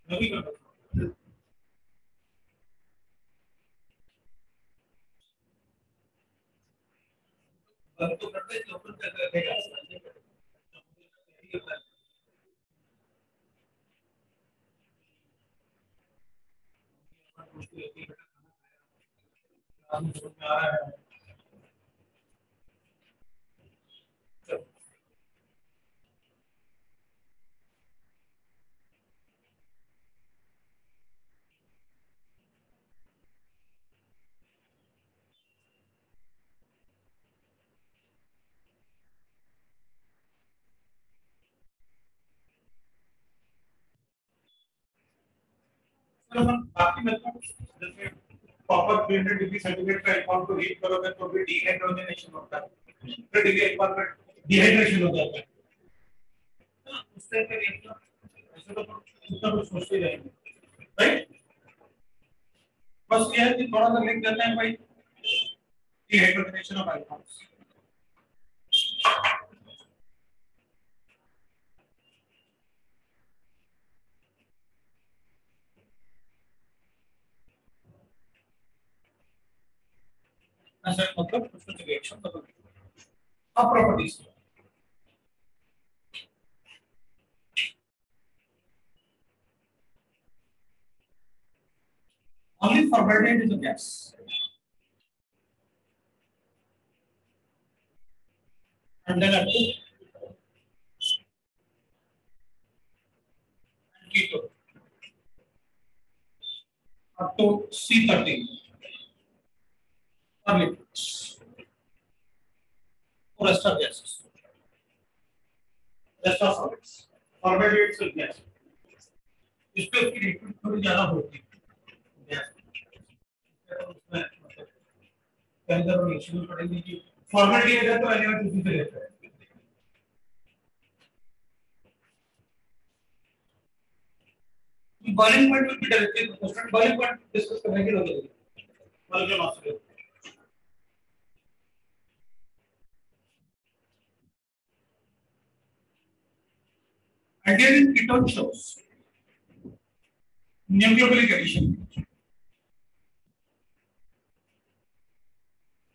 मैं भी कर रहा हूं। बंद तो करते हैं तो ओपन कर देगा। आ रहा है। बाकी मतलब जैसे प्रॉपर 300 डिग्री सेंटीग्रेड का अकाउंट को हीट करोगे तो भी डिहाइड्रोजनेशन होता है। फिर डिग्री एक बार डिहाइड्रेशन हो जाता है। उससे फिर ऐसे तो उतना कुछ सोचते जाएंगे राइट। बस ये है कि थोड़ा सा लिख देते हैं भाई डिहाइड्रोजनेशन ऑफ अल्कोहल्स। ऐसा मतलब कुछ रिएक्शन तो अब properties only formaldehyde is a gas and then up to ketone up to C13 or liquids or rest of gases, rest of solids, formaldehyde is gas। इस पे उसकी लिक्विड थोड़ी ज्यादा होती है गैस उसमें मतलब अंदर रिएक्शन पड़ेगी कि फॉर्मेलिटी है तो एलिमेंट उसी से लेता है। Boiling point will be directly proportional. Boiling point discuss करने की जरूरत है बल्कि master Hungarian ketone shows nucleophilic addition।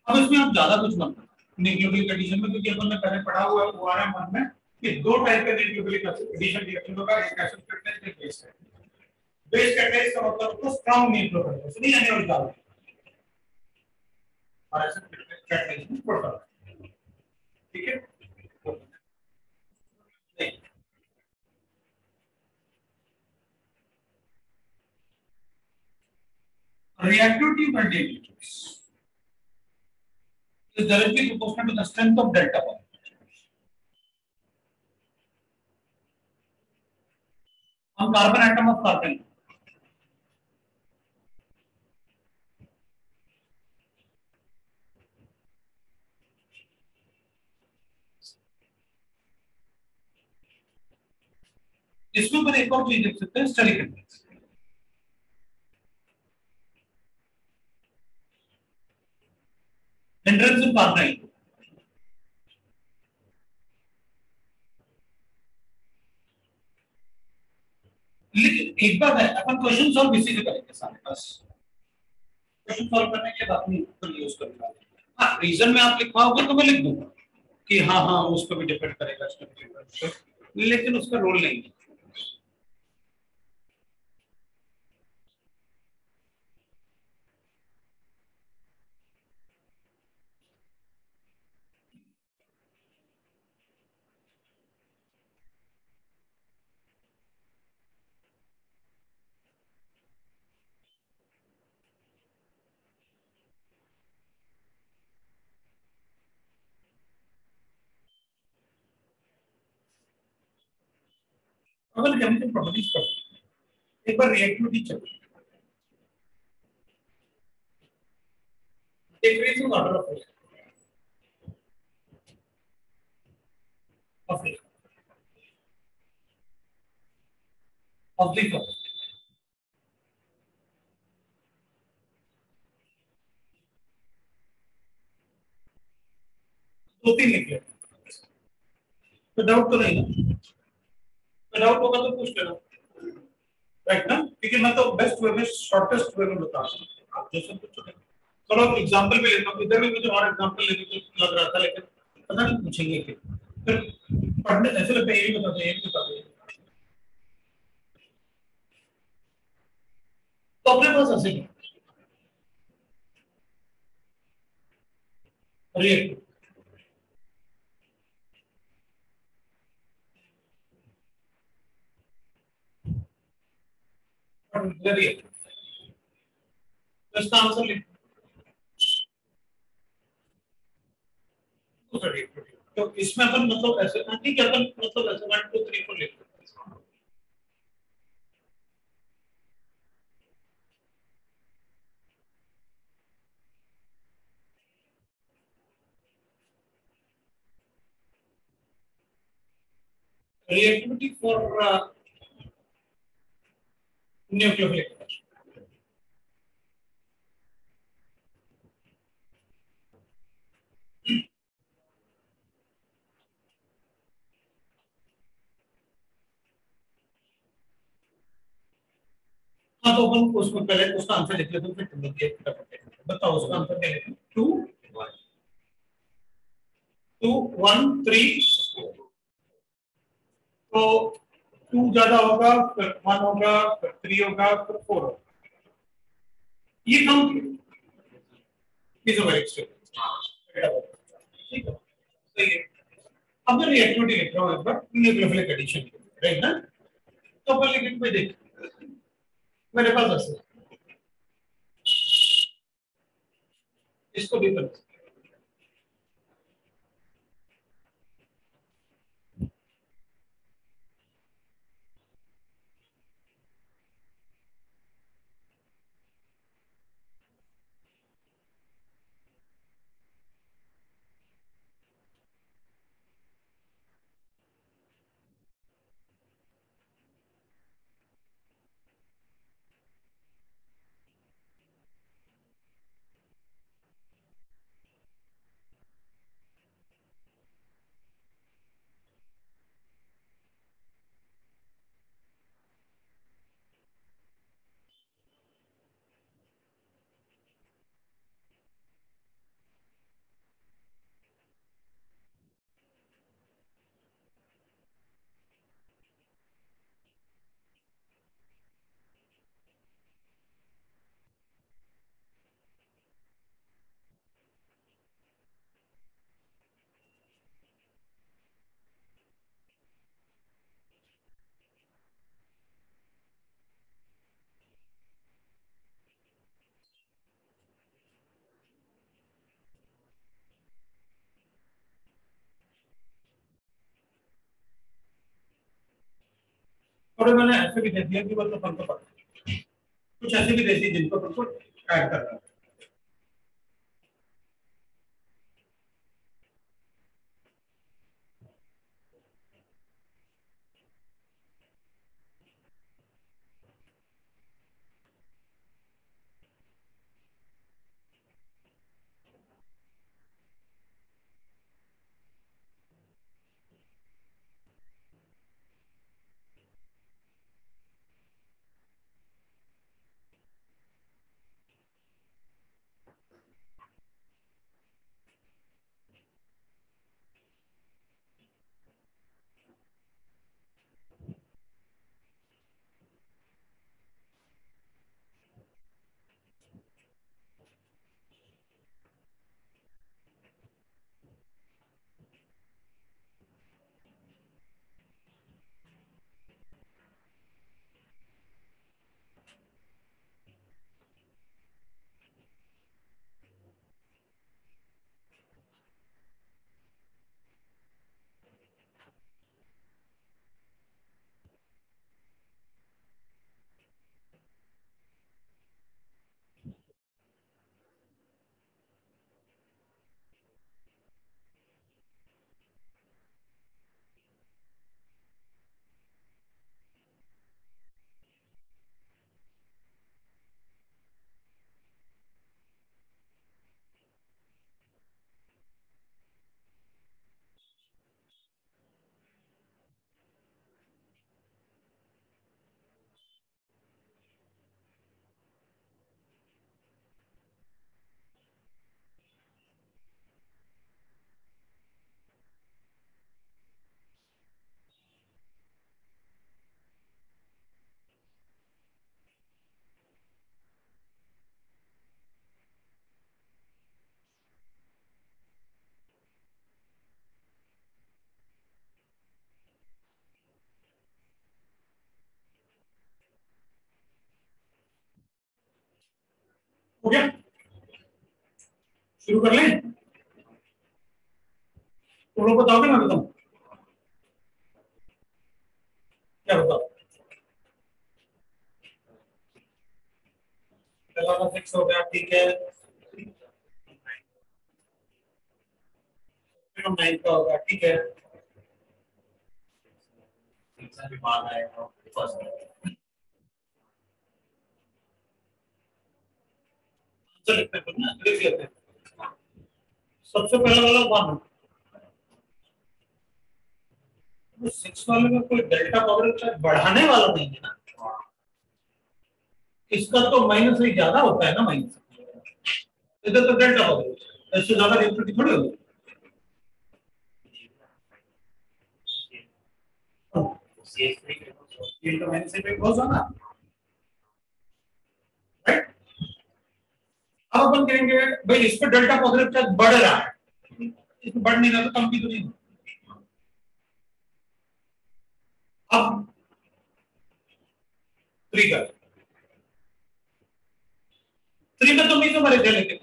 अब इसमें आप ज्यादा कुछ मत न्यूक्लियोफिलिक एडिशन में, क्योंकि अपन ने पहले पढ़ा हुआ है वो आ रहा है मन में कि दो टाइप के न्यूक्लियोफिलिक एडिशन रिएक्शन होगा, एक एसिड कैटालिस्ट एक बेस कैटालिस्ट। बेस कैटालिस्ट का मतलब तो स्ट्रांग न्यूक्लियोफिलिक नहीं आने वाली डाल और एसिड कैटालिस्ट में प्रोटॉन। ठीक है reactivity of anti-nucleus is directly proportional to the strength of delta bond। on carbon atom of carbon इसमें पर एक और चीज देख सकते हैं steric index. Hindrance in carbonyl लेकिन एक बात है अपन क्वेश्चन सॉल्व इसी से करेंगे सारे बस क्वेश्चन सॉल्व करने के बाद नहीं ऊपर यूज करूंगा। हाँ रीजन में आप लिखवाओगे तो मैं लिख दूंगा कि हाँ हाँ उस पर भी डिपेंड करेगा लेकिन उसका रोल नहीं है। अपन केमिकल प्रॉपर्टीज पर एक बार रिएक्टिविटी चलो decreasing order of of A of the first. दो तीन लिख लेते तो डाउट तो नहीं ना, तो डाउट होगा तो पूछ लेना, राइट ना, क्योंकि मैं तो बेस्ट वे में शॉर्टेस्ट वे में बता रहा हूँ, आप जैसे कुछ चलो एग्जांपल भी लेता हूँ, इधर भी मुझे और एग्जांपल लेने को लग रहा था, लेकिन पता नहीं पूछेंगे कि फिर पढ़ने ऐसे लगता है यही बता दो यही बता दो, तो अपने पास ऐसे ही रिएक्ट रिएक्ट तो इसका आंसर लिख दो, तो इसमें अपन मतलब ऐसे ठीक है, अपन मतलब ऐसे 1 2 3 4 लिख दो, reactivity for nucleophilic acid. हाँ तो अपन उसको पहले उसका आंसर लिख लेते हैं, फिर तुम लोग ये बताओ उसका आंसर क्या लिखें, 2 2 1 3 तो 2 ज्यादा होगा, फिर 1 होगा, फिर 3 होगा, फिर 4 होगा, ये काउंट इज वेरी स्टेबल, ठीक है सही है। अब मैं रिएक्टिविटी लिख रहा हूँ एक बार, न्यूक्लियोफिलिक एडिशन, राइट ना, तो अपन लिखेंगे भाई देख मेरे पास ऐसे इसको भी कर, और मैंने ऐसे भी दे दिया कि मतलब अपन को पता कुछ ऐसे भी दे दी जिनको अपन को ऐड करना है, हो गया, शुरू कर लें? तुम लोग बताओगे मैं बताऊं? क्या बताओ? पहला वाला फिक्स हो गया, ठीक है। फिर 9 का होगा, ठीक है। मान आएगा फर्स्ट, चलिए पेपर ना लिख लेते हैं। सबसे पहला वाला 1, तो 6 वाले में कोई डेल्टा पावर बढ़ाने वाला नहीं है ना, इसका तो माइनस ही ज्यादा होता है ना, माइनस इधर तो डेल्टा पावर इससे ज्यादा रिएक्टिविटी थोड़ी होगी। ये तो माइनस से क्लोज होना, राइट? अब अपन कहेंगे भाई इस पे डेल्टा पॉजिटिव चार्ज बढ़ रहा है, इसमें बढ़ नहीं रहा तो कम की तो नहीं। अब 3 का 3 में तो मीसोमेरिक है, लेकिन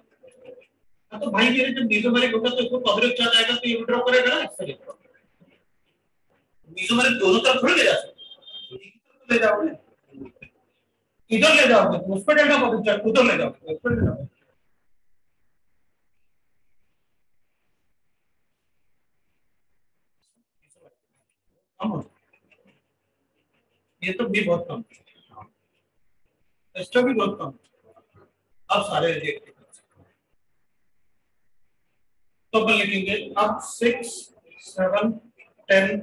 तो भाई मेरे जब मीसोमेरिक होगा तो इसको पॉजिटिव चार्ज आएगा तो ये विड्रॉ करेगा ना, इससे मीसोमेरिक दोनों तरफ थोड़ी ले जा सकते, ले जाओगे इधर ले जाओगे तो उस पर डेल्टा पॉजिटिव चार्ज, उधर ले जाओगे उस पर ले जाओगे। ये तो भी बहुत कम, इसका भी बहुत कम। अब सारे रिजेक्ट, तो अपन लिखेंगे अब 6, 7, 10,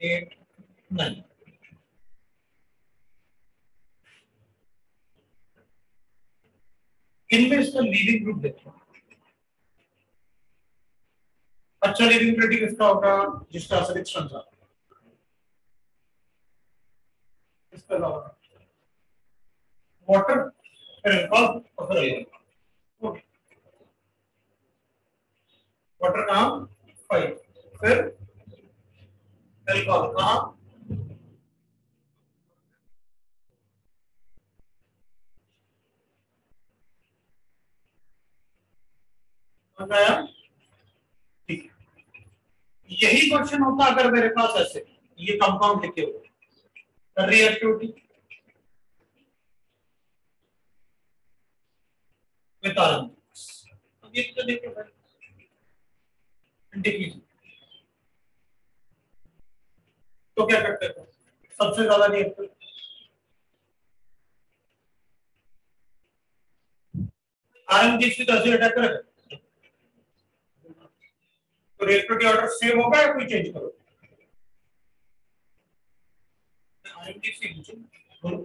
8, 9। इनमें इसका लीडिंग ग्रुप देखो। अच्छा लीडिंग क्रिटिक इसका होगा जिसका असर स्ट्रक्चर इसका होगा वाटर, फिर अल्कोहल और फिर अल्कोहल। वाटर कहाँ 5, फिर अल्कोहल कहाँ, आया? ठीक है, यही क्वेश्चन होता अगर मेरे पास ऐसे ये कंपाउंड लिखे हुए रिएक्टिविटी विद आयन, ये तो देखो इंडिकेशन, तो क्या करते हैं सबसे ज्यादा रिएक्टिव आयन की तरह से अटैक करेगा, तो रिएक्टिविटी ऑर्डर सेम होगा या कोई चेंज करो? आयन की बोलो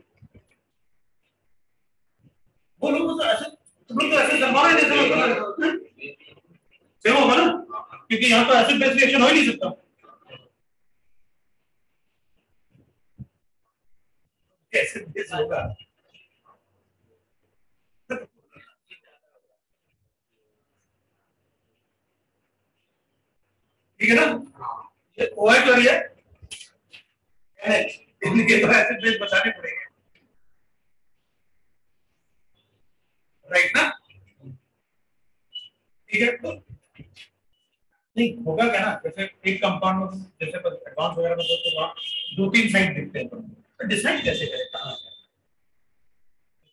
बोलो तो ऐसे तुम लोग तो ऐसे जमाना जैसे मतलब सेम होगा ना, क्योंकि यहाँ तो एसिड बेस रिएक्शन हो ही नहीं सकता। एसिड बेस होगा, ठीक है ना? ये OH और ये NH, इनके तो एसिड बेस बताने पड़ेंगे, राइट ना? ठीक है, तो नहीं होगा क्या ना, जैसे एक कंपाउंड में जैसे एडवांस वगैरह में तो वहाँ 2-3 साइड दिखते हैं, तो डिसाइड कैसे करें कहाँ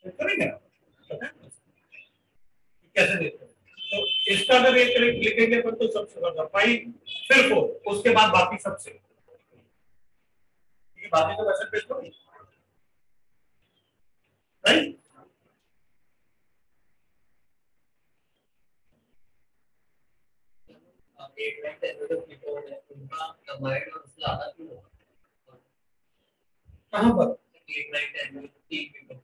करेंगे ना, पता है कैसे देखते हैं? तो इसका अगर एक लिखेंगे तो सबसे ज्यादा 5, फिर 4, उसके बाद बाकी सबसे, ठीक है, बाकी तो वैसे पेश करो, राइट? एक लाइन डेरिवेटिव लिखो है उनका कंबाइंड और उससे आधा क्यों होगा, कहां पर एक लाइन डेरिवेटिव ठीक लिखो,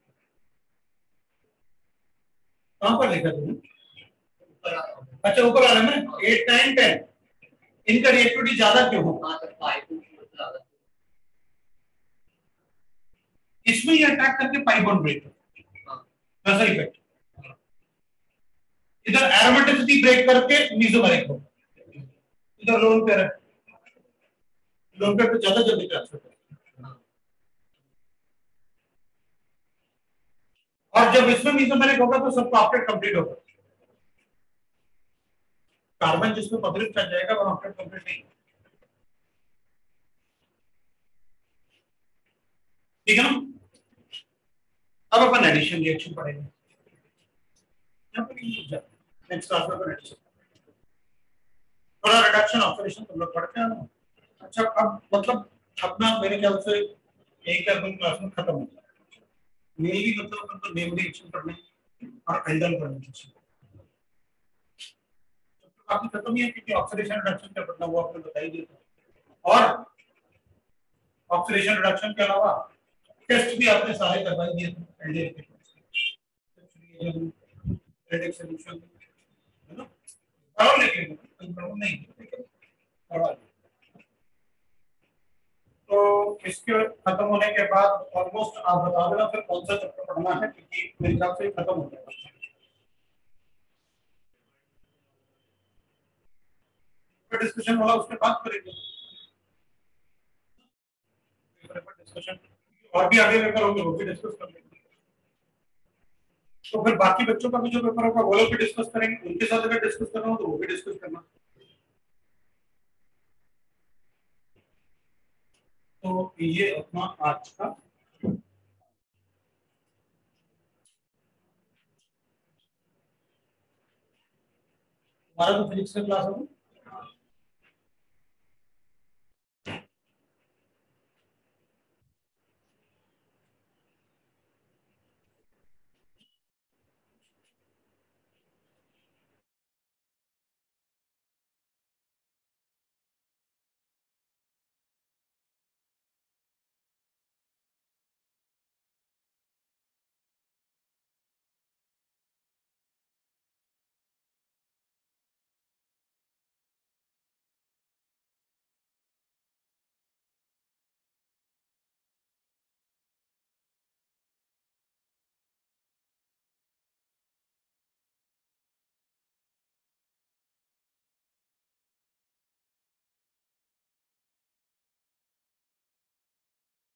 कहां पर लिखा तुमने? ऊपर अच्छा ऊपर वाले में 8, 9, 10 इनका रिएक्टिविटी ज्यादा क्यों हो? हां सर 5 टू ज्यादा, इसमें ये अटैक करके पाई बॉन्ड ब्रेक करता है, वैसा इफेक्ट इधर एरोमेटिसिटी ब्रेक करके मेसोमेरिक हो, इधर लोन पेयर है, लोन पेयर पे ज्यादा जल्दी ट्रांसफर करता है। और जब इसमें मेसोमेरिक होगा तो सबका ऑक्टेट कंप्लीट होगा। कार्बन जिसमें पब्लिक चल जाएगा वो ऑक्टेट कंप्लीट नहीं। ठीक है ना? अब अपन एडिशन रिएक्शन पढ़ेंगे। नेक्स्ट क्लास में अपन एडिशन, थोड़ा रिडक्शन ऑपरेशन तुम लोग पढ़ते हैं ना। अच्छा, अब मतलब अपना मेरे ख्याल से एक या दो क्लास में खत्म हो जाएगा। मेनली मतलब अपन को नेम रिएक्शन पढ़ने और एल्डल पढ़ने चाहिए। काफी खत्म ही है क्योंकि ऑक्सीडेशन रिडक्शन क्या पढ़ना वो आपने बताई दिया। और ऑक्सीडेशन रिडक्शन के अलावा टेस्ट भी आपने सारे करवाई दिए थे एलडीएल के। रेडिक्स सॉल्यूशन है ना, और लेकिन कंट्रोल नहीं लेकिन करवा दिया। तो इसके खत्म होने के बाद ऑलमोस्ट आप बता देना फिर कौन सा चैप्टर पढ़ना है क्योंकि मेरे हिसाब से खत्म हो जाएगा। फिर डिस्कशन वाला उसके बाद करेंगे डिस्कशन, और भी आगे पेपर होंगे वो भी डिस्कस कर लेंगे। तो फिर बाकी बच्चों का भी जो पेपर होगा वो लोग भी डिस्कस करेंगे, उनके साथ अगर डिस्कस करना हो तो वो भी डिस्कस करना। तो ये अपना आज का हमारा तो फिजिक्स का क्लास होगा।